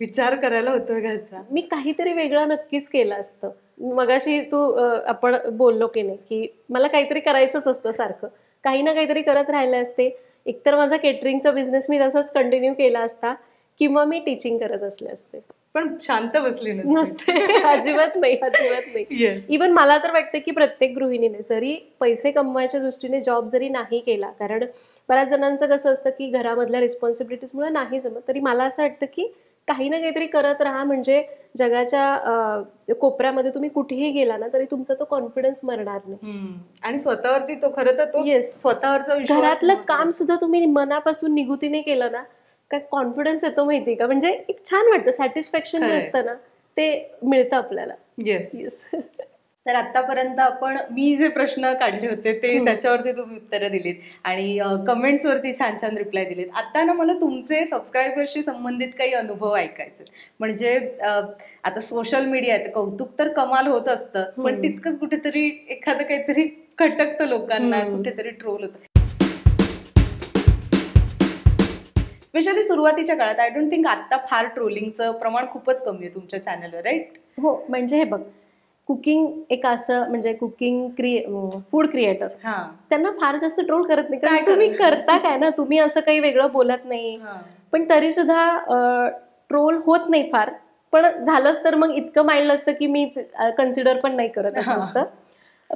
विचार करायला होतोय घरचा. मी काहीतरी वेगळं नक्कीच केलं असतं. मगाशी आपण बोललो की नाही की मला काहीतरी करायचंच असतं, सारखं काही ना काहीतरी करत राहिले असते. एकतर माझा केटरिंगचा बिझनेस मी तसाच कंटिन्यू केला असता, किंवा मी टीचिंग करत असले असते. पण शांत बसली नसते. अजिबात नाही, अजिबात नाही. इव्हन मला तर वाटतं की प्रत्येक गृहिणीने जरी पैसे कमवायच्या दृष्टीने जॉब जरी नाही केला, कारण बऱ्याच जणांचं कसं असतं की घरामधल्या रिस्पॉन्सिबिलिटीजमुळे नाही जमत, तरी मला असं वाटतं की काही ना काहीतरी करत राहा. म्हणजे जगाच्या कोपऱ्यामध्ये तुम्ही कुठेही गेला ना तरी तुमचा तो कॉन्फिडन्स मरणार नाही. आणि स्वतःवरती तो खरं तर तो स्वतःवरचा विश्वास. घरातलं काम सुद्धा तुम्ही मनापासून निगुतीने केलं ना, काय कॉन्फिडन्स येतो माहिती का, म्हणजे एक छान वाटतं, सॅटिस्फॅक्शन जे असतं ना ते मिळतं आपल्याला. येस. तर आतापर्यंत मी जे प्रश्न काढले होते ते त्याच्यावरती तुम्ही उत्तरं दिलीत आणि कमेंट्सवरती छान छान रिप्लाय दिलेत. आता ना मला तुमचे सबस्क्रायबर्सशी संबंधित काही अनुभव ऐकायचे. म्हणजे आता सोशल मीडिया आहे, कौतुक तर कमाल होत असतं, पण तितकंच कुठेतरी एखादं काहीतरी खटकतं लोकांना, कुठेतरी ट्रोल होतं. स्पेशली सुरुवातीच्या काळात. आय डोंट थिंक आता फार ट्रोलिंगचं प्रमाण खूपच कमी आहे तुमच्या चॅनलवर, राईट? हो, म्हणजे हे बघ, कुकिंग एक असं म्हणजे फूड क्रिएटर त्यांना फार जास्त ट्रोल करत नाही, कारण तुम्ही करता काय ना, तुम्ही असं काही वेगळं बोलत नाही, पण तरी सुद्धा ट्रोल होत नाही फार. पण झालंच तर मग इतकं माइल्ड असतं की मी कन्सिडर पण नाही करत असं असतं.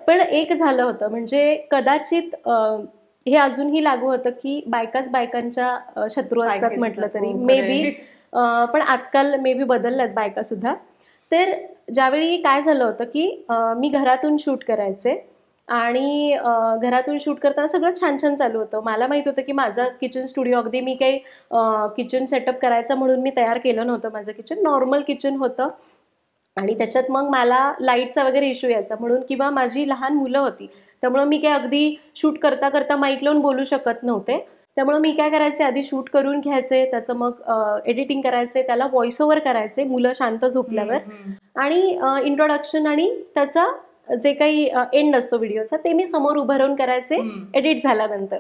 पण एक झालं होतं, म्हणजे कदाचित हे अजूनही लागू होतं की बायकांच्या शत्रू असतात म्हटलं तरी, मे बी. पण आजकाल मे बी बदलल्यात बायका सुद्धा. तर ज्यावेळी काय झालं होतं की मी घरातून शूट करायचे आणि घरातून शूट करताना सगळं छान छान चालू होतं. मला माहित होतं की माझं किचन स्टुडिओ, अगदी मी काही किचन सेटअप करायचं म्हणून मी तयार केलं नव्हतं. माझं किचन नॉर्मल किचन होतं आणि त्याच्यात मग मला लाईटचा वगैरे इश्यू यायचा म्हणून, किंवा माझी लहान मुलं होती त्यामुळे मी काय अगदी शूट करता करता माईक लावून बोलू शकत नव्हते. त्यामुळे मी काय करायचे, आधी शूट करून घ्यायचे, त्याचं मग एडिटिंग करायचे, त्याला व्हॉइस ओव्हर करायचे मुलं शांत झोपल्यावर, आणि इंट्रोडक्शन आणि त्याचा जे काही एंड असतो व्हिडिओचा ते मी समोर उभं राहून करायचे एडिट झाल्यानंतर.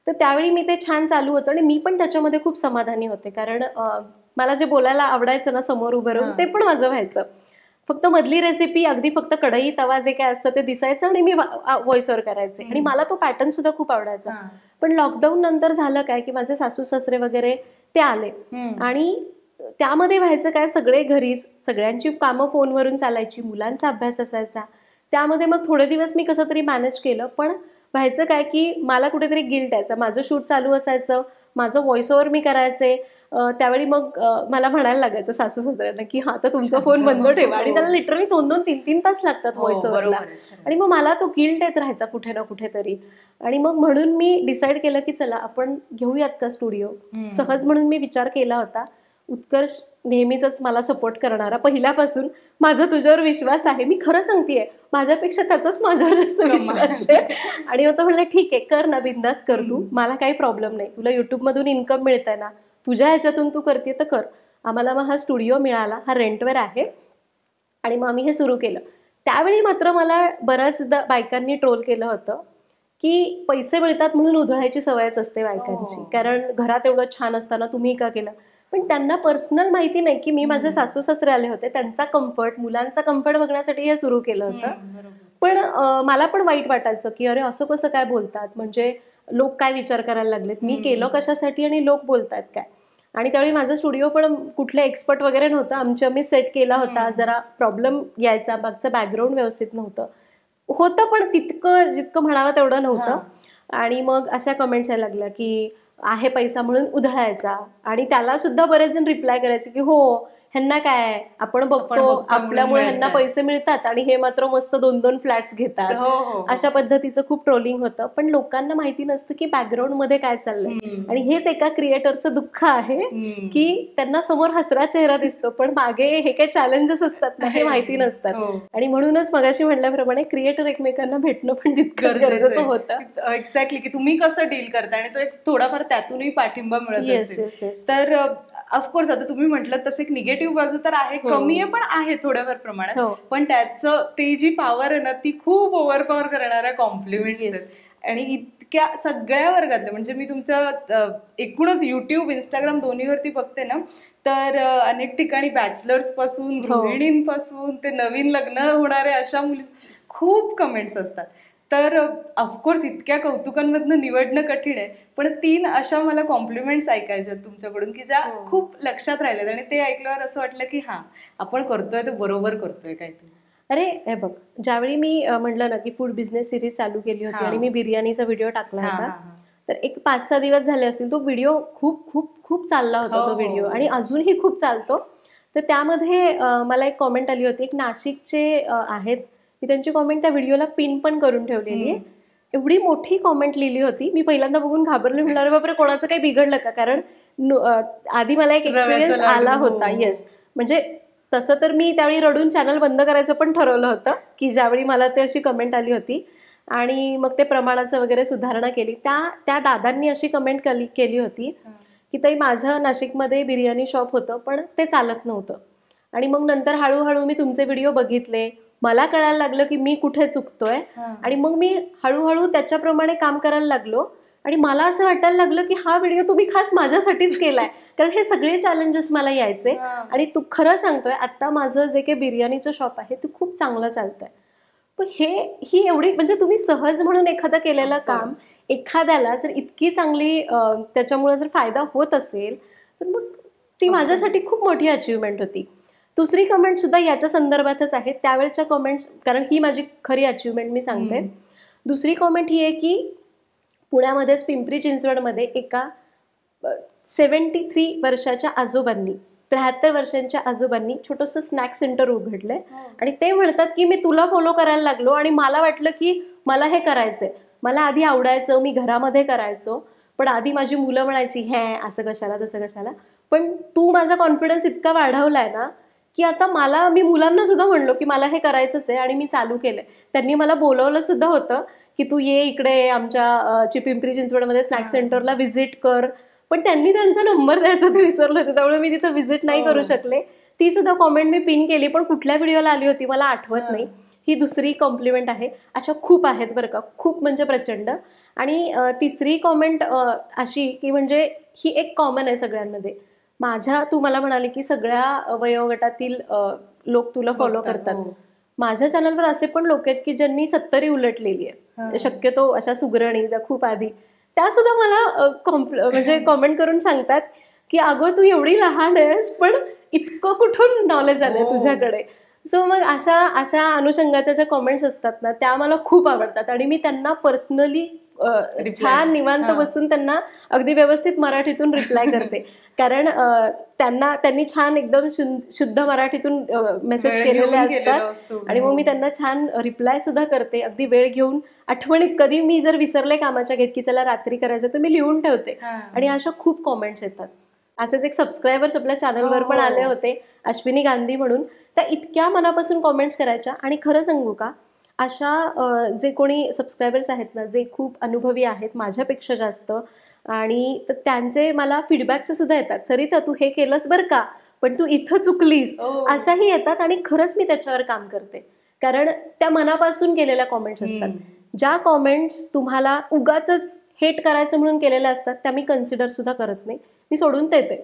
तर त्यावेळी मी ते छान चालू होतं आणि मी पण त्याच्यामध्ये खूप समाधानी होते, कारण मला जे बोलायला आवडायचं ना समोर उभं राहून, ते पण माझं व्हायचं. फक्त मधली रेसिपी अगदी फक्त कढई तवा जे काय असतं ते दिसायचं आणि मी व्हॉइस ओव्हर करायचे, आणि मला तो पॅटर्न सुद्धा खूप आवडायचा. पण लॉकडाऊन नंतर झालं काय की माझे सासू सासरे वगैरे ते आले, आणि त्यामध्ये व्हायचं काय, सगळे घरीच, सगळ्यांची कामं फोनवरून चालायची, मुलांचा अभ्यास असायचा, त्यामध्ये मग थोडे दिवस मी कसं तरी मॅनेज केलं. पण व्हायचं काय की मला कुठेतरी गिल्ट यायचा, माझं शूट चालू असायचं, माझं व्हॉइस ओव्हर मी करायचे, त्यावेळी मग मला म्हणायला लागायचं सासू सासऱ्यांना की हा तर तुमचा फोन बंद ठेवा, आणि त्याला लिटरली 2-2-3-3 तास लागतात व्हॉइस ओव्हरला, आणि मग मला तो गिल्ट येत राहायचा कुठे ना कुठेतरी. आणि मग म्हणून मी डिसाईड केलं की चला आपण घेऊयात का स्टुडिओ. सहज म्हणून मी विचार केला होता. उत्कर्ष नेहमीच मला सपोर्ट करणारा, पहिल्यापासून माझा तुझ्यावर विश्वास आहे, मी खरं सांगतेय, माझ्यापेक्षा त्याचाच माझ्यावर जास्त विश्वास आहे. आणि मग तो म्हणलं ठीक आहे, कर ना, बिंदास कर तू, मला काही प्रॉब्लेम नाही, तुला युट्यूब मधून इन्कम मिळतंय ना, तुझ्या ह्याच्यातून तू करते तर कर. आम्हाला मग हा स्टुडिओ मिळाला, हा रेंटवर आहे, आणि मग आम्ही हे सुरू केलं. त्यावेळी मात्र मला बऱ्याचदा बायकांनी ट्रोल केलं होतं की पैसे मिळतात म्हणून उधळायची सवयच असते बायकांची, कारण घरात एवढं छान असताना तुम्ही का केलं. पण त्यांना पर्सनल माहिती नाही की मी माझे सासू सासरे आले होते, त्यांचा कम्फर्ट, मुलांचा कम्फर्ट बघण्यासाठी हे सुरू केलं होतं. पण मला पण वाईट वाटायचं की अरे असं कसं काय बोलतात, म्हणजे लोक काय विचार करायला लागलेत, मी केलं कशासाठी आणि लोक बोलतात काय. आणि त्यावेळी माझं स्टुडिओ पण कुठले एक्सपर्ट वगैरे नव्हतं, आम्ही सेट केला होता, जरा प्रॉब्लेम यायचा, मागचं बॅकग्राऊंड व्यवस्थित नव्हतं, पण तितकं जितकं म्हणावं तेवढं नव्हतं. आणि मग अशा कमेंट्स यायला लागल्या की आहे पैसा म्हणून उधळायचा, आणि त्याला सुद्धा बरेच जण रिप्लाय करायचे की हो ह्यांना काय आपण बघतो आपल्यामुळे ह्यांना पैसे मिळतात आणि हे मात्र मस्त 2-2 फ्लॅट्स घेतात, अशा पद्धतीचं खूप ट्रोलिंग होतं. पण लोकांना माहिती नसतं की बॅकग्राऊंड मध्ये काय चाललंय. आणि हेच एका क्रिएटरचं दुःख आहे की त्यांना समोर हसरा चेहरा दिसतो पण मागे हे काही चॅलेंजेस असतात ना हे माहिती नसतात. आणि म्हणूनच मगाशी म्हणल्याप्रमाणे क्रिएटर एकमेकांना भेटणं पण तितकंच गरजेचं होतं. एक्झॅक्टली, की तुम्ही कसं डील करता आणि तो एक थोडाफार त्यातूनही पाठिंबा मिळत असेल तर ऑफकोर्स आता तुम्ही म्हटलं तसं एक निगेटिव्ह बाजू तर आहे, कमी आहे पण आहे थोड्याफार प्रमाणात. पण त्याचं ते जी पॉवर आहे ना ती खूप ओव्हरपॉवर करणाऱ्या कॉम्प्लिमेंट्स आणि इतक्या सगळ्या वर्गातल्या, म्हणजे मी तुमचं एकूणच युट्यूब इंस्टाग्राम दोन्हीवरती बघते ना तर अनेक ठिकाणी बॅचलर्स पासून गृहिणींपासून ते नवीन लग्न होणारे अशा मुली खूप कमेंट्स असतात. तर ऑफकोर्स इतक्या कौतुकांमधनं निवडणं कठीण आहे, पण 3 अशा मला कॉम्प्लिमेंट्स ऐकायच्या तुमच्याकडून की ज्या खूप लक्षात राहिल्यात आणि ते ऐकल्यावर असं वाटलं की हा आपण करतोय ते बरोबर करतोय काहीतरी. अरे हे बघ, ज्यावेळी मी म्हटलं ना की फूड बिझनेस सिरीज चालू केली होती आणि मी बिर्याणीचा व्हिडिओ टाकला होता तर एक 5-6 दिवस झाले असतील तो व्हिडिओ खूप खूप खूप चालला होता तो व्हिडिओ आणि अजूनही खूप चालतो. तर त्यामध्ये मला एक कॉमेंट आली होती, एक नाशिकचे आहेत, मी त्यांची कॉमेंट त्या व्हिडिओला पिन पण करून ठेवलेली आहे. एवढी मोठी कॉमेंट लिहिली होती, मी पहिल्यांदा बघून घाबरले, म्हटलं बापरे कोणाचं काही बिघडलं का, कारण आधी मला एक एक्सपिरियन्स आला होता. येस, म्हणजे तसं तर मी त्यावेळी रडून चॅनल बंद करायचं पण ठरवलं होतं की ज्यावेळी मला ते अशी कमेंट आली होती आणि मग ते प्रमाणाचं वगैरे सुधारणा केली. त्या दादांनी अशी कमेंट केली होती की ताई माझं नाशिकमध्ये बिर्याणी शॉप होतं पण ते चालत नव्हतं आणि मग नंतर हळूहळू मी तुमचे व्हिडिओ बघितले, मला कळायला लागलं की मी कुठे चुकतोय आणि मग मी हळूहळू त्याच्याप्रमाणे काम करायला लागलो आणि मला असं वाटायला लागलं की हा व्हिडिओ तुम्ही खास माझ्यासाठीच केलाय, कारण हे सगळे चॅलेंजेस मला यायचे आणि तू खरं सांगतोय आता माझं जे काही बिर्याणीचं शॉप आहे ते खूप चांगलं चालतंय. पण ही एवढी म्हणजे तुम्ही सहज म्हणून एखादं केलेलं काम एखाद्याला जर इतकी चांगली त्याच्यामुळे जर फायदा होत असेल तर मग ती माझ्यासाठी खूप मोठी अचीवमेंट होती. दुसरी कमेंट सुद्धा याच्या संदर्भातच आहे, त्यावेळच्या कमेंट्स, कारण ही माझी खरी अचीवमेंट मी सांगते. दुसरी कमेंट ही आहे की पुण्यामध्येच पिंपरी चिंचवडमध्ये एका 73 वर्षाच्या आजोबांनी 73 वर्षांच्या आजोबांनी छोटंसं स्नॅक सेंटर उघडलंय आणि ते म्हणतात की मी तुला फॉलो करायला लागलो आणि मला वाटलं की मला हे करायचंय, मला आधी आवडायचं, मी घरामध्ये करायचो पण आधी माझी मुलं म्हणायची हे असं कशाला तसं कशाला, पण तू माझा कॉन्फिडन्स इतका वाढवलाय ना की आता मी मुलांना सुद्धा म्हणलो की मला हे करायचंच आहे आणि मी चालू केलंय. त्यांनी मला बोलवलं सुद्धा होतं की तू ये इकडे आमच्या पिंपरी चिंचवडमध्ये स्नॅक सेंटरला व्हिजिट कर, पण त्यांनी त्यांचा नंबर द्यायचा ते विसरलं होते त्यामुळे मी तिथं व्हिजिट नाही करू शकले. ती सुद्धा कॉमेंट मी पिन केली पण कुठल्या व्हिडिओला आली होती मला आठवत नाही. ही दुसरी कॉम्प्लिमेंट आहे. अशा खूप आहेत बरं का, खूप म्हणजे प्रचंड. आणि तिसरी कॉमेंट अशी की म्हणजे ही एक कॉमन आहे सगळ्यांमध्ये, तू मला म्हणाली की सगळ्या वयोगटातील लोक तुला फॉलो करतात. माझ्या चॅनलवर असे पण लोक आहेत की ज्यांनी 70 उलटलेली आहे, शक्यतो अशा सुगरणी ज्या खूप आधी, त्या सुद्धा मला म्हणजे कॉमेंट करून सांगतात की अगं तू एवढी लहान आहेस पण इतकं कुठून नॉलेज आलंय तुझ्याकडे. सो मग अशा अनुषंगाच्या ज्या कॉमेंट्स असतात ना त्या मला खूप आवडतात आणि मी त्यांना पर्सनली छान निवांत बसून त्यांना अगदी व्यवस्थित मराठीतून रिप्लाय करते, कारण त्यांनी छान एकदम शुद्ध मराठीतून मेसेज केलेले असतात आणि मग मी त्यांना छान रिप्लाय सुद्धा करते अगदी वेळ घेऊन. आठवणीत कधी मी जर विसरले कामाच्या घेत की चला रात्री करायचं तर मी लिहून ठेवते आणि अशा खूप कॉमेंट्स येतात. असेच एक सबस्क्रायबर्स आपल्या चॅनलवर पण आले होते, अश्विनी गांधी म्हणून, त्या इतक्या मनापासून कॉमेंट्स करायच्या. आणि खरं सांगू का, अशा जे कोणी सबस्क्रायबर्स आहेत ना जे खूप अनुभवी आहेत माझ्यापेक्षा जास्त, आणि त्यांचे मला फीडबॅकचे सुद्धा येतात, सरिता तू हे केलंस बरं का पण तू इथं चुकलीस, अशाही येतात. आणि खरंच मी त्याच्यावर काम करते कारण त्या मनापासून केलेल्या कॉमेंट्स असतात. ज्या कॉमेंट्स तुम्हाला उगाचच हेट करायचं म्हणून केलेल्या असतात त्या मी कन्सिडर सुद्धा करत नाही, मी सोडून देते.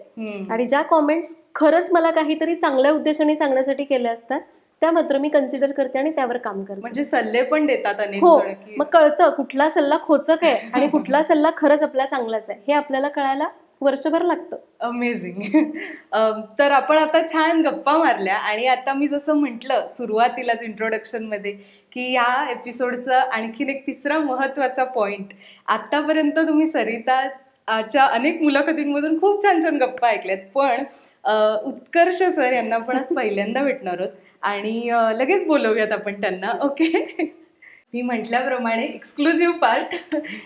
आणि ज्या कॉमेंट्स खरंच मला काहीतरी चांगल्या उद्देशाने सांगण्यासाठी केल्या असतात त्या मात्र मी कन्सिडर करते आणि त्यावर काम करते. म्हणजे सल्ले पण देतात अनेक. हो, मग कळतं कुठला सल्ला खोचक आहे आणि कुठला सल्ला खरंच आपला चांगलाच आहे हे आपल्याला कळायला वर्षभर लागतं. अमेझिंग. तर आपण आता छान गप्पा मारल्या आणि आता मी जसं म्हटलं सुरुवातीलाच इंट्रोडक्शन मध्ये की या एपिसोडचा आणखीन एक तिसरा महत्वाचा पॉइंट, आतापर्यंत तुम्ही सरिताच्या अनेक मुलाखतींमधून खूप छान छान गप्पा ऐकल्यात, पण उत्कर्ष सर यांना पण आज पहिल्यांदा भेटणार आहोत आणि लगेच बोलवूयात आपण त्यांना. ओके, मी म्हटल्याप्रमाणे एक्सक्लुझिव्ह पार्ट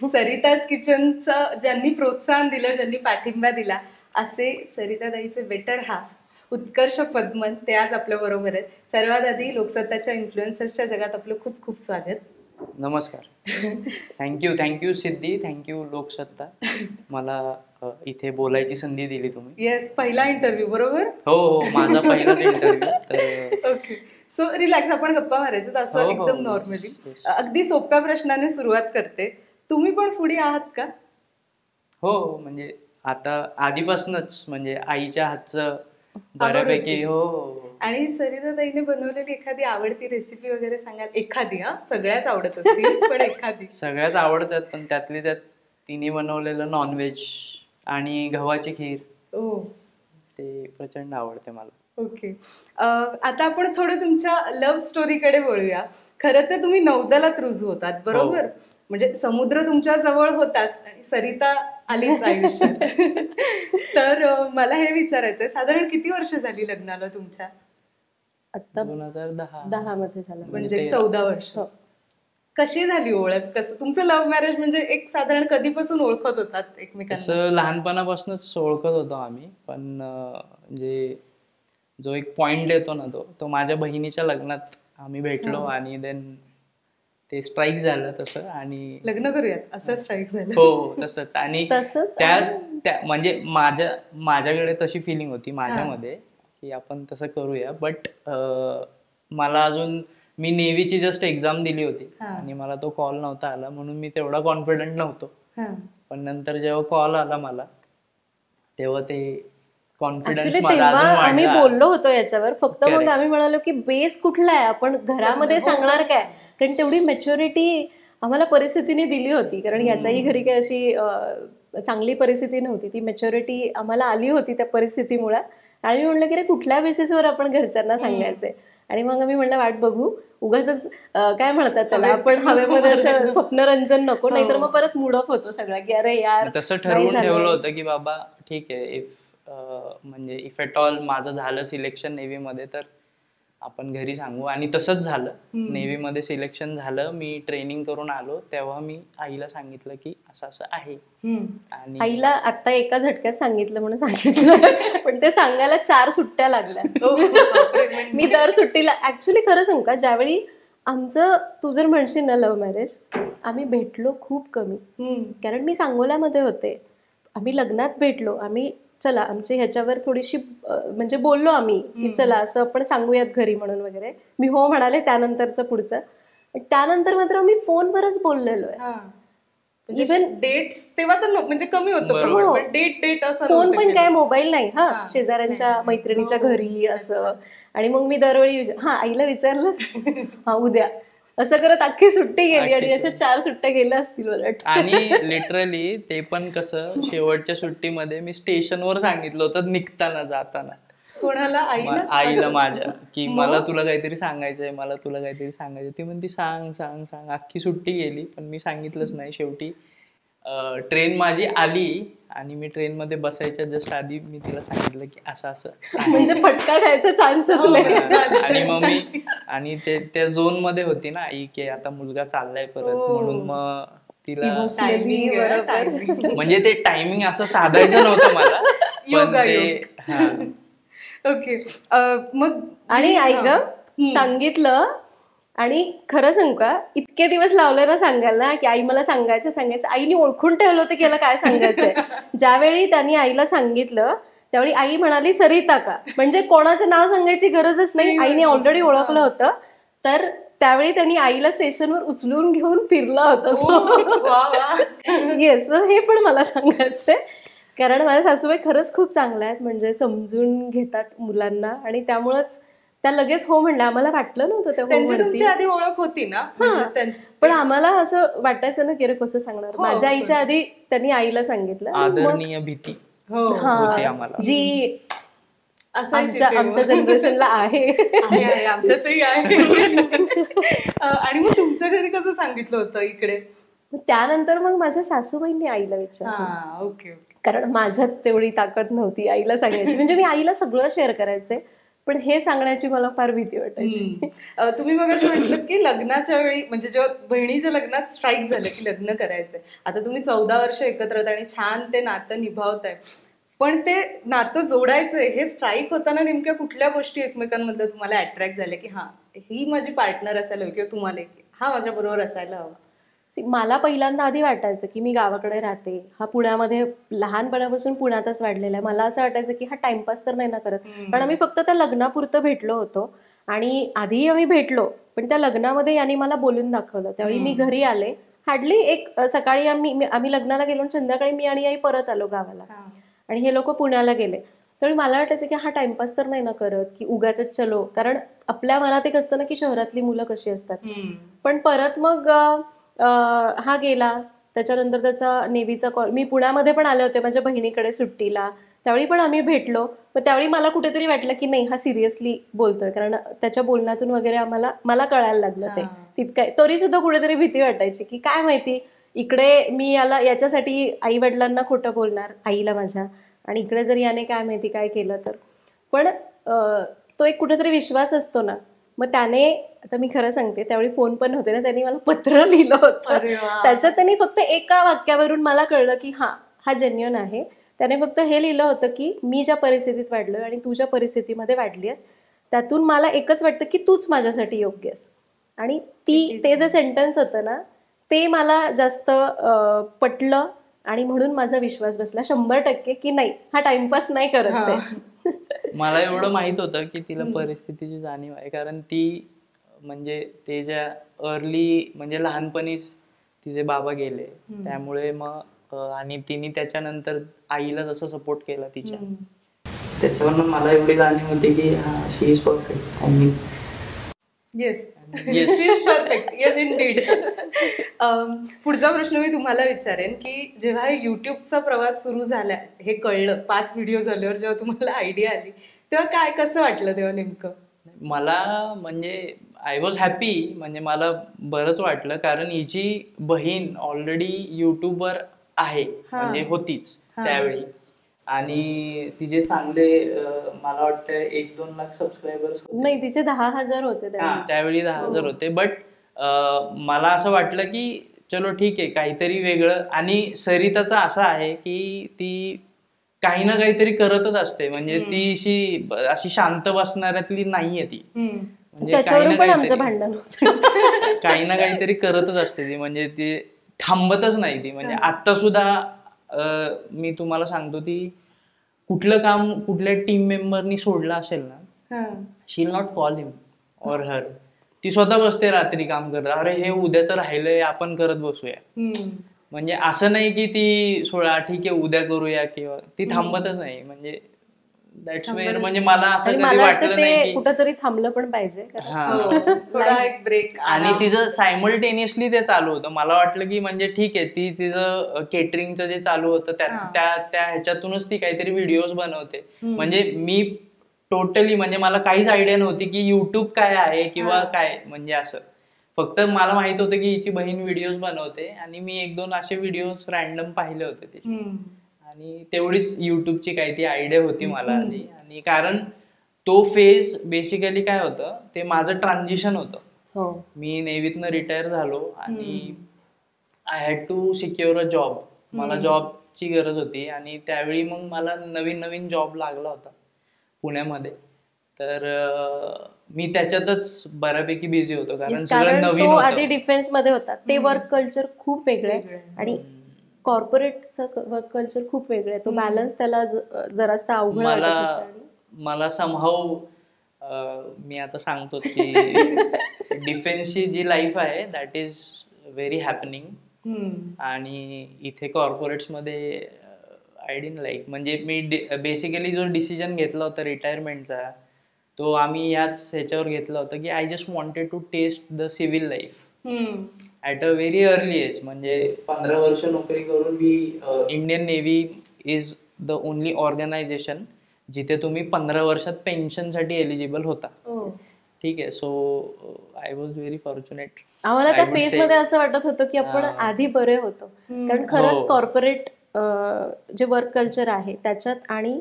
सरिताज किचनचं ज्यांनी प्रोत्साहन दिलं, ज्यांनी पाठिंबा दिला, असे सरिताताईचे बेटर हाफ उत्कर्ष पद्मन, ते आज आपल्या बरोबर आहेत. सर्वात आधी लोकसत्ताच्या इन्फ्लुएन्सर्सच्या जगात आपलं खूप खूप स्वागत. नमस्कार. थँक्यू सिद्धी, थँक्यू लोकसत्ता, मला इथे बोलायची संधी दिली तुम्ही. येस, पहिला इंटरव्ह्यू बरोबर? हो, माझा पहिलाच इंटरव्ह्यू. ओके, सो रिलॅक्स, आपण गप्पा मारायचं तर असं एकदम नॉर्मली. अगदी सोप्या प्रश्नाने सुरुवात करते. तुम्ही पण फूडी आहात का? हो, म्हणजे आता आधीपासूनच, म्हणजे आईच्या हातचं बऱ्यापैकी. हो. आणि सरिताताईने बनवलेली एखादी आवडती रेसिपी वगैरे सांगाल? एखादी, सगळ्याच आवडत असतील पण एखादी. सगळ्याच आवडतात, पण त्यातली त्यात तिने बनवलेलं नॉनव्हेज आणि गव्हाची खीर, ते प्रचंड आवडते मला. ओके, आता आपण थोडं तुमच्या लव्ह स्टोरीकडे वळूया. खरं तर तुम्ही नौदलात रुजू होतात बरोबर? म्हणजे समुद्र तुमच्या जवळ होताच आणि सरिता आलीच आयुष्यात. तर मला हे विचारायचंय, साधारण किती वर्ष झाली लग्नाला तुमच्या? आता 2010 मध्ये झालं, म्हणजे 14 वर्ष. कशी झाली ओळख? कसं तुमचं लव्ह मॅरेज? म्हणजे एक साधारण कधीपासून ओळखत होतात एकमेकांना? असं लहानपणापासूनच ओळखत होतो आम्ही, पण म्हणजे जो एक पॉइंट येतो ना, तो माझ्या बहिणीच्या लग्नात आम्ही भेटलो आणि देन ते स्ट्राईक झालं तसं, आणि लग्न करूयात असं स्ट्राईक झालं. हो, तसंच. आणि त्या म्हणजे माझ्याकडे तशी फिलिंग होती माझ्यामध्ये की आपण तसं करूया, बट मला अजून, मी नेव्हीची जस्ट एक्झाम दिली होती आणि मला तो कॉल नव्हता आला, म्हणून मी तेवढा कॉन्फिडंट नव्हतो. पण नंतर जेव्हा कॉल आला मला, तेव्हा ते कॉन्फिडन्स आम्ही बोललो होतो याच्यावर. फक्त मग आम्ही म्हणालो की बेस कुठला आहे, आपण घरामध्ये सांगणार काय, कारण तेवढी मॅच्युरिटी आम्हाला परिस्थितीने दिली होती. कारण याच्याही घरी काही अशी चांगली परिस्थिती नव्हती, ती मॅच्युरिटी आम्हाला आली होती त्या परिस्थितीमुळे. आणि मी म्हणलं की रे कुठल्या बेसिसवर आपण घरच्यांना सांगायचंय. आणि मग आम्ही म्हणलं वाट बघू, उगाच काय म्हणतात त्याला, आपण हवेमध्ये असं स्वप्नरंजन नको, नाहीतर मग परत मूड ऑफ होतो सगळा की अरे यार. तसं ठरवून ठेवलं होतं की बाबा ठीक आहे, म्हणजे इफ एट ऑल माझं झालं सिलेक्शन नेव्हीमध्ये तर आपण घरी सांगू. आणि तसंच झालं, नेव्हीमध्ये सिलेक्शन झालं. मी ट्रेनिंग करून आलो तेव्हा मी आईला सांगितलं की असं असं आहे. आणि आईला आता एका झटक्यात सांगितलं म्हणून सांगितलं, पण ते सांगायला 4 सुट्ट्या लागल्या. मी दर सुट्टीला, ऍक्च्युली खरं सांगू का, ज्यावेळी आमचं, तू जर म्हणशील ना लव्ह मॅरेज, आम्ही भेटलो खूप कमी. कारण मी सांगोल्यामध्ये होते, आम्ही लग्नात भेटलो, आम्ही चला आमची ह्याच्यावर थोडीशी म्हणजे बोललो आम्ही की चला असं आपण सांगूयात घरी म्हणून वगैरे. मी हो म्हणाले त्यानंतरचं पुढचं. त्यानंतर मात्र आम्ही फोनवरच बोललेलो आहे. इव्हन डेट्स तेव्हा तर म्हणजे कमी होतं, डेट असं फोन पण काय मोबाईल नाही, शेजाऱ्यांच्या मैत्रिणीच्या घरी असं. आणि मग मी दरवेळी आईला विचारलं उद्या, असं करत अख्खी सुट्टी गेली आणि अशा 4 सुट्ट्या गेल्या असतील उलट. आणि लिटरली ते पण कसं, शेवटच्या सुट्टीमध्ये मी स्टेशनवर सांगितलं होतं निघताना जाताना. कोणाला? आईला माझ्या, की मला तुला काहीतरी सांगायचंय, मला तुला काहीतरी सांगायचं. ती म्हणती सांग सांग सांग. अख्खी सुट्टी गेली पण मी सांगितलंच नाही. शेवटी ट्रेन माझी आली आणि मी ट्रेनमध्ये बसायच्या जस्ट आधी मी तिला सांगितलं की असं असं, म्हणजे फटका खायचा चान्सच नाही. आणि मग मी, आणि त्या झोन मध्ये होती ना आई, की आता मुलगा चाललाय परत, म्हणून मग तिला म्हणजे ते टायमिंग असं साधायचं नव्हतं मला, पण ते. ओके, मग आणि आई ग सांगितलं. आणि खरं सांगू का, इतके दिवस लावले ना सांगायला ना की आई मला सांगायचं. आईने ओळखून ठेवलं होतं की याला काय सांगायचंय. ज्यावेळी त्यांनी आईला सांगितलं त्यावेळी आई म्हणाली सरिता का, म्हणजे कोणाचं नाव सांगायची गरजच नाही, आईने ऑलरेडी ओळखलं होतं. तर त्यावेळी त्यांनी आईला स्टेशनवर उचलून घेऊन फिरलं होतं. येस, हे पण मला सांगायचंय. कारण माझ्या सासूबाई खरंच खूप चांगल्या आहेत, म्हणजे समजून घेतात मुलांना. आणि त्यामुळेच त्या लगेच हो म्हणल्या. आम्हाला वाटलं नव्हतं तुमची आधी ओळख होती ना, पण आम्हाला असं वाटायचं ना की कसं सांगणार. माझ्या आईच्या आधी त्यांनी आईला सांगितलं. आदरणीय भीती जी आमच्या जनरेशनला आहे, आमच्यातही आहे. आणि मग तुमच्या घरी कसं सांगितलं होतं इकडे? त्यानंतर मग माझ्या सासूबाईंनी आईला विचारलं. ओके. कारण माझ्यात तेवढी ताकद नव्हती आईला सांगायची. म्हणजे मी आईला सगळं शेअर करायचे, पण हे सांगण्याची मला फार भीती वाटायची. तुम्ही मगाशी म्हटलं की लग्नाच्या वेळी, म्हणजे जेव्हा बहिणीच्या लग्नात स्ट्राईक झालं की लग्न करायचंय, आता तुम्ही 14 वर्ष एकत्र आहात आणि छान ते नातं निभावताय, पण ते नातं जोडायचंय हे स्ट्राईक होताना नेमक्या कुठल्या गोष्टी एकमेकांमधलं तुम्हाला अट्रॅक्ट झाल्या की हा ही माझी पार्टनर असायला हवी, किंवा तुम्हाला हा माझ्या बरोबर असायला हवा? मला पहिल्यांदा आधी वाटायचं की मी गावाकडे राहते, हा पुण्यामध्ये लहानपणापासून पुण्यातच वाढलेला आहे. मला असं वाटायचं की हा टाइमपास तर नाही ना करत, कारण आम्ही फक्त त्या लग्नापुरतं भेटलो होतो. आणि आधीही आम्ही भेटलो, पण त्या लग्नामध्ये यांनी मला बोलून दाखवलं. त्यावेळी मी घरी आले, हार्डली एक सकाळी आम्ही लग्नाला गेलो, संध्याकाळी मी आणि आई परत आलो गावाला, आणि हे लोक पुण्याला गेले. त्यावेळी मला वाटायचं की हा टाइमपास तर नाही ना करत, की उगाच चलो, कारण आपल्या मनात एक असतं ना की शहरातली मुलं कशी असतात. पण परत मग हा गेला, त्याच्यानंतर त्याचा नेव्हीचा कॉल, मी पुण्यामध्ये पण आले होते माझ्या बहिणीकडे सुट्टीला, त्यावेळी पण आम्ही भेटलो. पण त्यावेळी मला कुठेतरी वाटलं की नाही हा सिरियसली बोलतोय, कारण त्याच्या बोलण्यातून वगैरे मला कळायला लागलं ते तितकं. तरी सुद्धा कुठेतरी भीती वाटायची की काय माहिती, इकडे मी याच्यासाठी आई वडिलांना खोटं बोलणार, आईला माझ्या, आणि इकडे जर याने काय माहिती काय केलं तर. पण तो एक कुठेतरी विश्वास असतो ना, मग त्याने, आता मी खरं सांगते, त्यावेळी फोन पण होते ना, त्यांनी मला पत्र लिहिलं होतं. त्याच्यात त्यांनी फक्त एका वाक्यावरून मला कळलं की हा जेन्युइन आहे. त्याने फक्त हे लिहिलं होतं की मी ज्या परिस्थितीत वाढलोय आणि तू ज्या परिस्थितीमध्ये वाढली आहेस, त्यातून मला एकच वाटतं की तूच माझ्यासाठी योग्य आहेस. आणि ते जे सेंटेन्स होतं ना, ते मला जास्त पटलं, आणि म्हणून माझा विश्वास बसला 100% की नाही, हा टाइमपास नाही करत ते. मला एवढं माहित होतं की तिला परिस्थितीची जाणीव आहे, कारण ती म्हणजे ते ज्या अर्ली, म्हणजे लहानपणीच तिचे बाबा गेले, त्यामुळे मग आणि तिने त्याच्यानंतर आईला जसं सपोर्ट केला तिच्या, त्याच्यावरनं मला एवढी जाणीव होती की हा, she is perfect. I mean yes, she is perfect. Yes indeed. पुढचा प्रश्न मी तुम्हाला विचारेन की जेव्हा युट्यूबचा प्रवास सुरू झाला, हे कळलं 5 व्हिडिओ झाल्यावर, जेव्हा तुम्हाला आयडिया आली, तेव्हा कसं वाटलं तेव्हा नेमकं? मला म्हणजे आय वॉज हॅपी, म्हणजे मला बरंच वाटलं, कारण हिची बहीण ऑलरेडी युट्यूबवर आहे, म्हणजे होतीच त्यावेळी, आणि तिचे चांगले मला वाटतं 1-2 लाख सबस्क्रायबर्स होते. नाही, तिचे 10,000 होते त्यावेळी 10,000 होते. बट मला असं वाटलं की चलो ठीक आहे, काहीतरी वेगळं. आणि सरिताचं असं आहे की ती काही ना काहीतरी करतच असते, म्हणजे ती अशी शांत बसणाऱ्यातली नाहीये ती, म्हणजे काही ना काहीतरी करतच असते ती, म्हणजे ती थांबतच नाही ती. म्हणजे आता सुद्धा मी तुम्हाला सांगतो, ती कुठलं काम कुठल्या टीम मेंबरनी सोडलं असेल ना, she will not call him or her, ती स्वतः बसते रात्री काम करत, अरे हे उद्याचं राहिलंय आपण करत बसूया. म्हणजे असं नाही की ती ठीक आहे उद्या करूया, किंवा ती थांबतच नाही. म्हणजे दॅट्स वेअर, म्हणजे मला असं कधी वाटलं नाही की कुठंतरी थांबलं पण पाहिजे, एक ब्रेक. आणि तिचं सायमल्टेनियसली ते चालू होतं. मला वाटलं की म्हणजे ठीक आहे, ती तिचं केटरिंगचं जे चालू होतं त्या ह्याच्यातूनच ती काहीतरी व्हिडिओज बनवते. म्हणजे मी टोटली, म्हणजे मला काहीच आयडिया नव्हती की युट्यूब काय आहे किंवा काय, म्हणजे असं फक्त मला माहित होतं की हिची बहीण व्हिडिओज बनवते, आणि मी 1-2 असे व्हिडिओज रॅन्डम पाहिले होते त्याचे, आणि तेवढीच युट्यूबची काही ती आयडिया होती मला आधी. आणि कारण तो फेज बेसिकली काय होतं, ते माझं ट्रान्झिशन होतं. मी नेव्हीतनं रिटायर झालो आणि I had to secure a job. मला जॉबची गरज होती, आणि त्यावेळी मग मला नवीन जॉब लागला होता पुण्यामध्ये. तर मी त्याच्यातच बऱ्यापैकी बिझी होतो, कारण सगळं नवीन होतं. आधी डिफेन्स मध्ये होता, ते वर्क कल्चर खूप वेगळं आहे, आणि कॉर्पोरेटचं वर्क कल्चर खूप वेगळं आहे. तो बॅलन्स त्याला जरासा अवघड. मला समहाऊ मी आता सांगतो की डिफेन्सची जी लाईफ आहे दॅट इज व्हेरी हॅपनिंग, आणि इथे कॉर्पोरेट्समध्ये आय डिडंट लाईक. म्हणजे मी बेसिकली जो डिसिजन घेतला होता रिटायरमेंटचा, तो आम्ही याच ह्याच्यावर घेतला होता की I just wanted to test the civil life at a very early age. म्हणजे 15 वर्ष नोकरी करून मी, Indian Navy is the only organisation जिथे तुम्ही 15 वर्षात पेन्शनसाठी एलिजिबल होता. ठीक आहे. So I was very fortunate. आम्हाला त्या फेज मध्ये असं वाटत होतं की आपण आधी बरे होतो, कारण खरंच कॉर्पोरेट जे वर्क कल्चर आहे त्याच्यात, आणि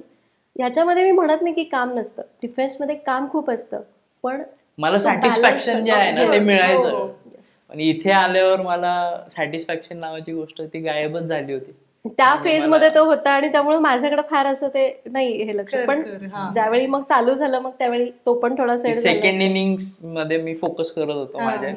याच्यामध्ये मी म्हणत नाही की काम नसतं, डिफेन्समध्ये काम खूप असतं, पण मला सॅटिस्फॅक्शन जे आहे ना ते मिळायचं. पण इथे आल्यावर मला सॅटिस्फॅक्शन नावाची गोष्ट ती गायबच झाली होती. त्या फेज मध्ये तो होता आणि त्यामुळे माझ्याकडे फार असं ते नाही हे लक्ष. पण ज्यावेळी मग चालू झालं मग त्यावेळी तो पण थोडा सेट झाला. सेकंड इनिंग्स मध्ये मी फोकस करत होतो माझ्या.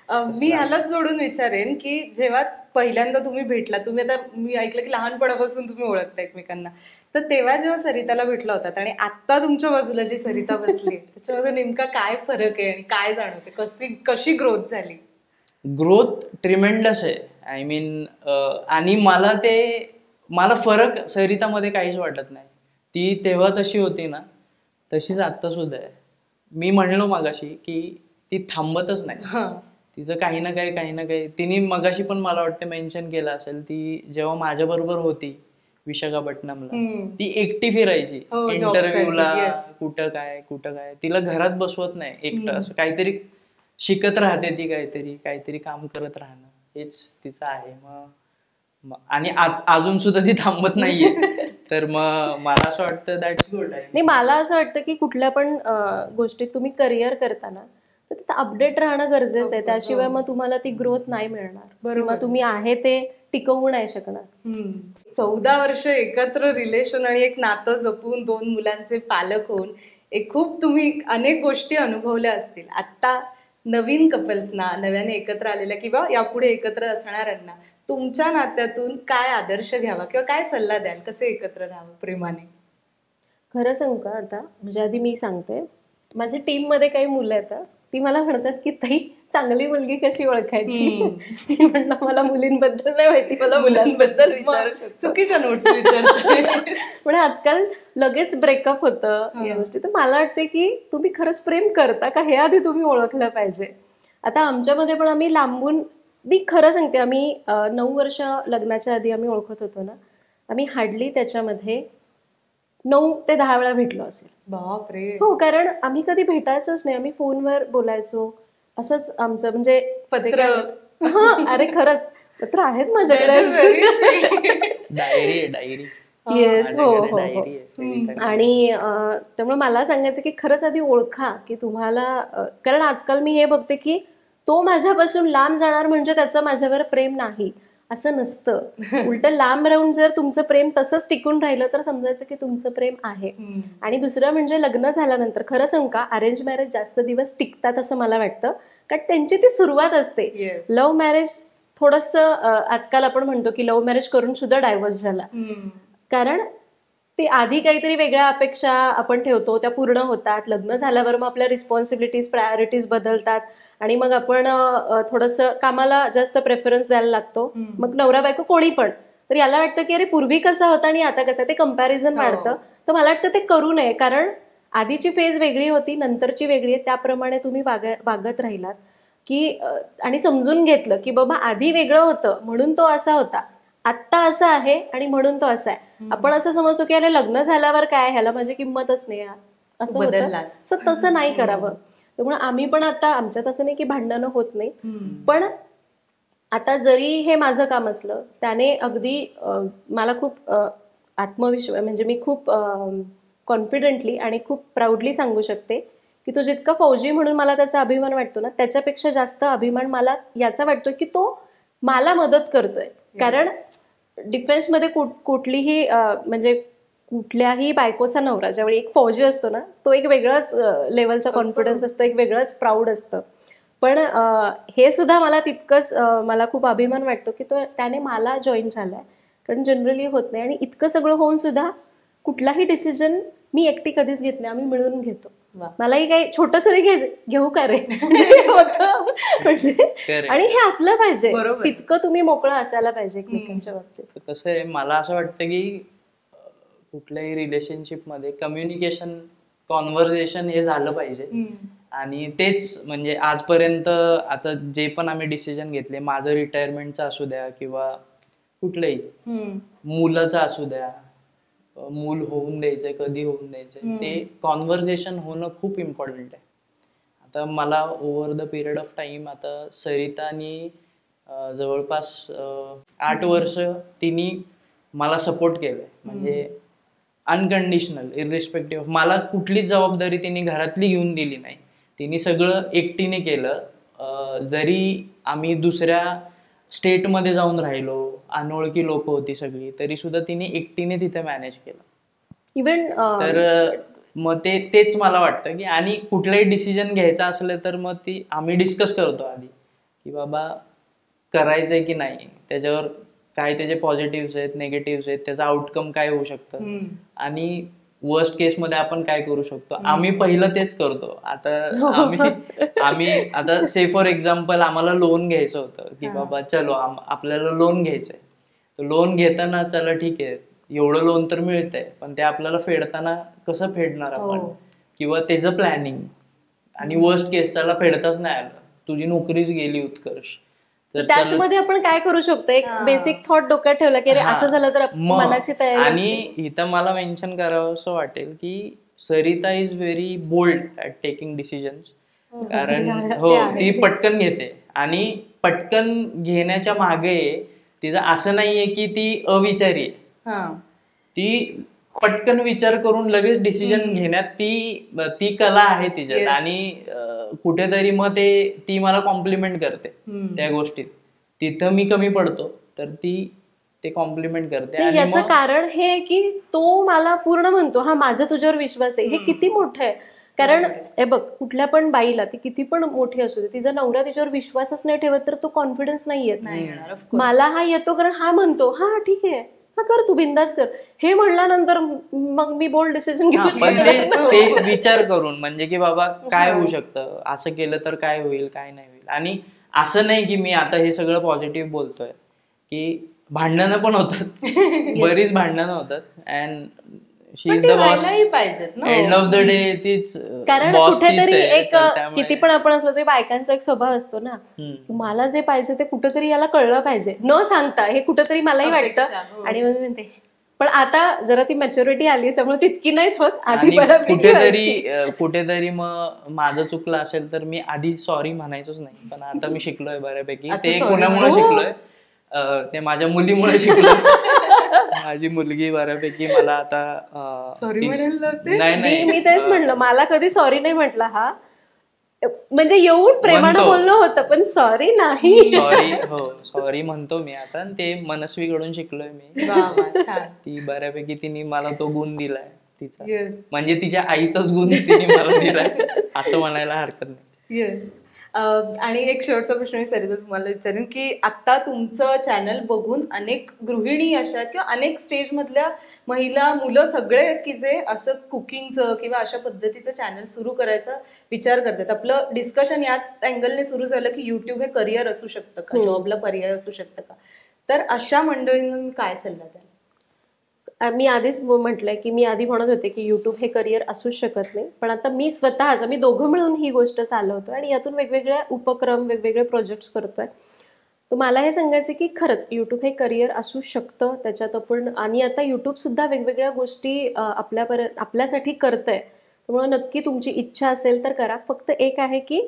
मी ह्यालाच जोडून विचारेन की जेव्हा पहिल्यांदा तुम्ही भेटला, तुम्ही आता मी ऐकलं की लहानपणापासून तुम्ही ओळखता एकमेकांना, तर तेव्हा जेव्हा सरिताला भेटला होतात आणि आता तुमच्या बाजूला जी सरिता बसली त्याच्यामध्ये नेमका काय फरक आहे आणि काय जाणवते, कशी ग्रोथ झाली? ग्रोथ ट्रिमेंडस आहे. आय मीन आणि मला फरक सरितामध्ये काहीच वाटत नाही. ती तेव्हा तशी होती ना तशीच आत्ता सुद्धा आहे. मी म्हणलो मगाशी की ती थांबतच नाही. तिचं काही ना काही तिने मगाशी पण मला वाटतं मेन्शन केलं असेल, ती जेव्हा माझ्या बरोबर होती विशाखापट्टणमला ती एकटी फिरायची इंटरव्ह्यूला, कुठं काय तिला घरात बसवत नाही एकटं. असं काहीतरी शिकत राहते ती, काहीतरी काम करत राहणं हेच तिचं आहे. मग आणि अजून सुद्धा ती थांबत नाहीये. तर मग मला असं वाटतं दॅट्स गुड. नाही, मला असं वाटतं की कुठल्या पण गोष्टीत तुम्ही करिअर करताना तर तिथं अपडेट राहणं गरजेचं आहे. त्याशिवाय मग तुम्हाला ती ग्रोथ नाही मिळणार. बरोबर, तुम्ही आहे ते टिकवू नाही शकणार. 14 वर्ष एकत्र रिलेशन आणि एक नातं जपून 2 मुलांचे पालक होऊन एक खूप तुम्ही अनेक गोष्टी अनुभवल्या असतील. आता नवीन कपल्सना, नव्याने एकत्र आलेल्या किंवा यापुढे एकत्र असणाऱ्यांना तुमच्या नात्यातून काय आदर्श घ्यावा किंवा काय सल्ला द्याल, कसे एकत्र राहावं प्रेमाने? खरं सांगू का, आता म्हणजे आधी मी सांगते, माझ्या टीम मध्ये काही मुलं येतात, ती मला म्हणतात की ताई चांगली मुलगी कशी ओळखायची. म्हणलं मला मुलींबद्दल नाही माहिती, मला मुलांबद्दल विचारू शकतो. चुकीच्या नोट्स विचारते. पण आजकाल लगेच ब्रेकअप होतं या गोष्टी. तर मला वाटते की तुम्ही खरंच प्रेम करता का हे आधी तुम्ही ओळखलं पाहिजे. आता आमच्यामध्ये पण आम्ही लांबून, मी खरं सांगते, आम्ही 9 वर्ष लग्नाच्या आधी आम्ही ओळखत होतो ना, आम्ही हार्डली त्याच्यामध्ये 9 ते 10 वेळा भेटलो असेल. बापरे. हो, कारण आम्ही कधी भेटायचोच नाही, आम्ही फोनवर बोलायचो. असंच आमचं म्हणजे पत्र. अरे खरंच पत्र आहेत माझ्याकडे. डायरी. येस, हो. आणि त्यामुळे मला सांगायचं की खरंच आधी ओळखा की तुम्हाला, कारण आजकाल मी हे बघते की तो माझ्यापासून लांब जाणार म्हणजे त्याचं माझ्यावर प्रेम नाही, असं नसतं. उलट लांब राहून जर तुमचं प्रेम तसंच टिकून राहिलं तर समजायचं की तुमचं प्रेम आहे. आणि दुसरं म्हणजे लग्न झाल्यानंतर खरं सांगू का, अरेंज मॅरेज जास्त दिवस टिकतात असं मला वाटतं, कारण त्यांची ती सुरुवात असते. लव्ह मॅरेज थोडंसं आजकाल आपण म्हणतो की लव्ह मॅरेज करून सुद्धा डायव्हर्स झाला, कारण ते आधी काहीतरी वेगळ्या अपेक्षा आपण ठेवतो, त्या पूर्ण होतात. लग्न झाल्यावर मग आपल्या रिस्पॉन्सिबिलिटीज, प्रायोरिटीज बदलतात आणि मग आपण थोडंसं कामाला जास्त प्रेफरन्स द्यायला लागतो. मग नवरा बायको कोणी पण, तर याला वाटतं की अरे पूर्वी कसा होता आणि आता कसं, ते कम्पॅरिझन वाढतं. तर मला वाटतं ते करू नये, कारण आधीची फेज वेगळी होती, नंतरची वेगळी आहे. त्याप्रमाणे तुम्ही वागत राहिलात की आणि समजून घेतलं की बाबा आधी वेगळं होतं म्हणून तो असा होता, आत्ता असं आहे आणि म्हणून तो असा आहे. आपण असं समजतो की अरे लग्न झाल्यावर काय, ह्याला माझी किंमतच नाही, असं होतं. सो तसं नाही करावं. त्यामुळे आम्ही पण आता, आमच्यात असं नाही की भांडणं होत नाही, पण आता जरी हे माझं काम असलं त्याने अगदी मला खूप आत्मविश्वास, म्हणजे मी खूप कॉन्फिडेंटली आणि खूप प्राऊडली सांगू शकते की तो जितका फौजी म्हणून मला त्याचा अभिमान वाटतो ना, त्याच्यापेक्षा जास्त अभिमान मला याचा वाटतो की तो मला मदत करतोय. कारण डिफेन्समध्ये कुठलीही म्हणजे कुठल्याही बायकोचा नवरा ज्यावेळी एक फौजी असतो ना, तो एक वेगळाच लेवलचा कॉन्फिडन्स असतो, एक वेगळंच प्राऊड असतं. पण हे सुद्धा मला तितकंच मला खूप अभिमान वाटतो की तो त्याने मला जॉईन झालाय, कारण जनरली होत नाही. आणि इतकं सगळं होऊन सुद्धा कुठलाही डिसिजन मी एकटी कधीच घेत नाही, आम्ही मिळून घेतो. मलाही काही छोटस घेऊ का रे म्हणजे, आणि हे असलं पाहिजे, तितकं तुम्ही मोकळं असायला पाहिजे एकमेकांच्या बाबतीत. कसं आहे, मला असं वाटतं की कुठल्याही रिलेशनशिप मध्ये कम्युनिकेशन, कॉन्व्हर्सेशन हे झालं पाहिजे. आणि तेच म्हणजे आजपर्यंत आता जे पण आम्ही डिसिजन घेतले, माझं रिटायरमेंटचं असू द्या किंवा कुठलंही मुलाचं असू द्या, मूल होऊन द्यायचंय, कधी होऊन द्यायचंय, ते कॉन्व्हर्सेशन होणं खूप इम्पॉर्टंट आहे. आता मला over the period of time आता सरिता आणि जवळपास 8 वर्ष तिने मला सपोर्ट केलंय, म्हणजे अनकंडिशनल, इररिस्पेक्टिव्ह. मला कुठलीच जबाबदारी तिने घरातली घेऊन दिली नाही. तिने सगळं एकटीने केलं. जरी आम्ही दुसऱ्या स्टेटमध्ये जाऊन राहिलो, अनोळखी लोक होती सगळी, तरी सुद्धा तिने एकटीने तिथे मॅनेज केलं. इव्हन तर मग तेच मला वाटतं की, आणि कुठलाही डिसिजन घ्यायचा असलं तर मग आम्ही डिस्कस करतो आधी की बाबा करायचंय की नाही, त्याच्यावर काय त्याचे पॉझिटिव्ह आहेत, निगेटिव्ह आहेत, त्याचा आउटकम काय होऊ शकतं, आणि वर्स्ट केस मध्ये आपण काय करू शकतो. आम्ही पहिलं तेच करतो. आता आम्ही आता से फॉर एक्झाम्पल आम्हाला लोन घ्यायचं होतं की बाबा चलो आपल्याला लोन घ्यायचंय, तर लोन घेताना चला ठीक आहे एवढं लोन तर मिळतंय, पण ते आपल्याला फेडताना कसं फेडणार आपण, किंवा त्याचं प्लॅनिंग, आणि वर्स्ट केस त्याला फेडताच नाही आलं, तुझी नोकरीच गेली उत्कर्ष, तर त्यामध्ये आपण काय करू शकतो. एक बेसिक थॉट डोक्यात ठेवला की असं झालं तर मनाची तयारी. आणि इथं मला मेन्शन करावं असं वाटेल की Sarita is very bold at taking decisions. कारण ती पटकन घेते, आणि पटकन घेण्याच्या मागे तिचं असं नाहीये की ती अविचारी आहे. ती पटकन विचार करून लगेच डिसिजन घेण्यात ती कला आहे तिच्यात. आणि कुठेतरी मग ती मला कॉम्प्लिमेंट करते त्या गोष्टीत. तिथं मी कमी पडतो तर ते कॉम्प्लिमेंट करते. याचं कारण हे की तो मला पूर्ण म्हणतो हा माझा तुझ्यावर विश्वास आहे. हे किती मोठं आहे. कारण हे बघ, कुठल्या पण बाईला, ती किती पण मोठी असू दे, तिचा नवरा तिच्यावर विश्वासच नाही ठेवत तर तो कॉन्फिडन्स नाही येत. मला हा येतो कारण हा म्हणतो हा ठीक आहे, हा कर, तू बिंदास कर. हे म्हणल्यानंतर मग मी बोल्ड डिसिजन घेऊ शकतो. ते विचार करून, म्हणजे की बाबा काय होऊ शकतं, असं केलं तर काय होईल, काय नाही होईल. आणि असं नाही की मी आता हे सगळं पॉझिटिव्ह बोलतोय, की भांडणं पण होतात, बरीच भांडणं होतात. And she is the boss end of the day. तीच कारण कुठेतरी एक किती पण आपण असलो तरी बायकांचा एक स्वभाव असतो ना, मला जे पाहिजे ते कुठेतरी याला कळलं पाहिजे न सांगता, हे कुठेतरी मलाही वाटतं. आणि मग म्हणते, पण आता जरा ती मॅच्युरिटी आली त्यामुळे तितकी नाहीत होत. आधी कुठेतरी मग माझं चुकलं असेल तर मी आधी सॉरी म्हणायचोच नाही, पण आता मी शिकलोय बऱ्यापैकी. ते कोणामुळे शिकलोय, ते माझ्या मुलीमुळे शिकलोय. माझी मुलगी बऱ्यापैकी मला आता सॉरी नाही, मी तेच म्हणलं, मला कधी सॉरी नाही म्हटलं. हा म्हणजे येऊन प्रेमानं बोलणं होतं, पण सॉरी नाही. सॉरी म्हणतो मी आता. ते मनस्वीकडून शिकलोय मी. ती बऱ्यापैकी तिने मला तो गुण दिलाय तिचा, म्हणजे तिच्या आईचाच गुण तिने मला दिलाय असं म्हणायला हरकत नाही. आणि एक शेवटचा प्रश्न मी सरिता तुम्हाला विचारेन की आता तुमचं चॅनल बघून अनेक गृहिणी अशा किंवा अनेक स्टेज मधल्या महिला, मुलं सगळे आहेत की जे असं कुकिंगचं किंवा अशा पद्धतीचं चॅनल सुरू करायचा विचार करतात. आपलं डिस्कशन याच अँगलने सुरू झालं की युट्यूब हे करिअर असू शकतं का, जॉबला पर्याय असू शकतं का. तर अशा मंडळींना काय सल्ला द्याल? मी आधीच म्हटलंय की मी आधी म्हणत होते की युट्यूब हे करिअर असूच शकत नाही, पण आता मी स्वतःच, आम्ही दोघं मिळून ही गोष्ट चालवतोय आणि यातून वेगवेगळ्या उपक्रम, वेगवेगळे प्रोजेक्ट्स करतोय. तर मला हे सांगायचं की खरंच युट्यूब हे करिअर असू शकतं. त्याच्यात आपण, आणि आता युट्यूब सुद्धा वेगवेगळ्या गोष्टी आपल्यासाठी करतंय. त्यामुळे नक्की तुमची इच्छा असेल तर करा. फक्त एक आहे की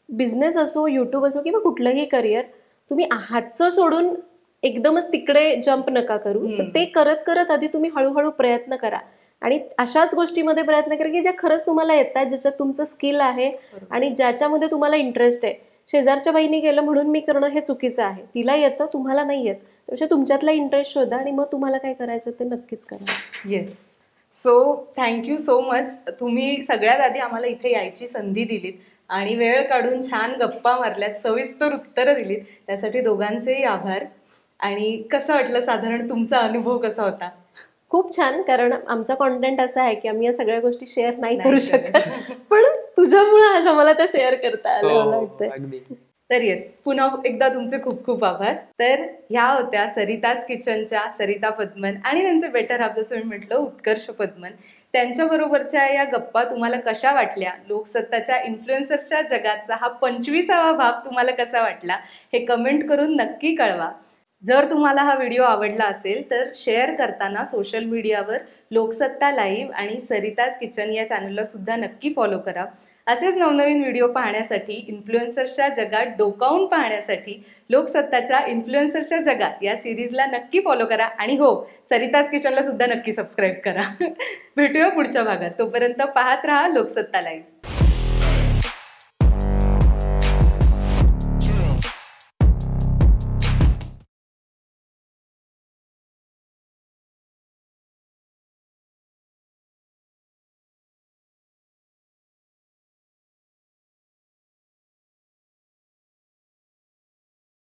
बिझनेस असो, युट्यूब असो किंवा कुठलंही करिअर, तुम्ही हातचं सोडून एकदमच तिकडे जम्प नका करू. तर ते करत करत आधी तुम्ही हळूहळू प्रयत्न करा, आणि अशाच गोष्टीमध्ये प्रयत्न करा की ज्या खरंच तुम्हाला येतात, ज्याच्यात तुमचं स्किल आहे आणि ज्याच्यामध्ये तुम्हाला इंटरेस्ट आहे. शेजारच्या बाईने केलं म्हणून मी करणं हे चुकीचं आहे. तिला येतं, तुम्हाला नाही येत, त्यापेक्षा तुमच्यातला इंटरेस्ट शोधा आणि मग तुम्हाला काय करायचं ते नक्कीच करा. Yes. So thank you so much. तुम्ही सगळ्यात आधी आम्हाला इथे यायची संधी दिलीत आणि वेळ काढून छान गप्पा मारल्यात, सविस्तर उत्तरं दिलीत, त्यासाठी दोघांचेही आभार. आणि कसं वाटलं, साधारण तुमचा अनुभव कसा होता? खूप छान. कारण आमचा कॉन्टेंट असा आहे की आम्ही या सगळ्या गोष्टी शेअर नाही करू शकत, पण तुझ्यामुळे आज आम्हाला त्या शेअर करता आलं, मला वाटतं. तर येस, पुन्हा एकदा तुमचे खूप खूप आभार. तर ह्या होत्या सरिताज किचनच्या सरिता पद्मन आणि त्यांचे बेटर हाफ, जसं मी म्हटलं, उत्कर्ष पद्मन. त्यांच्याबरोबरच्या या गप्पा तुम्हाला कशा वाटल्या? लोकसत्ताच्या इन्फ्लुएन्सरच्या जगाचा हा 25वा भाग तुम्हाला कसा वाटला हे कमेंट करून नक्की कळवा. जर तुम्हाला हा व्हिडिओ आवडला असेल तर शेअर करताना सोशल मीडियावर लोकसत्ता लाईव्ह आणि सरिताज किचन या चॅनलला सुद्धा नक्की फॉलो करा. असेच नवनवीन व्हिडिओ पाहण्यासाठी, इन्फ्लुएन्सर्सच्या जगात डोकावून पाहण्यासाठी लोकसत्ताच्या इन्फ्लुएन्सर्सच्या जगात या सिरीजला नक्की फॉलो करा. आणि हो, सरिताज किचनला सुद्धा नक्की सबस्क्राईब करा. भेटूया पुढच्या भागात. तोपर्यंत पाहत राहा लोकसत्ता लाईव्ह.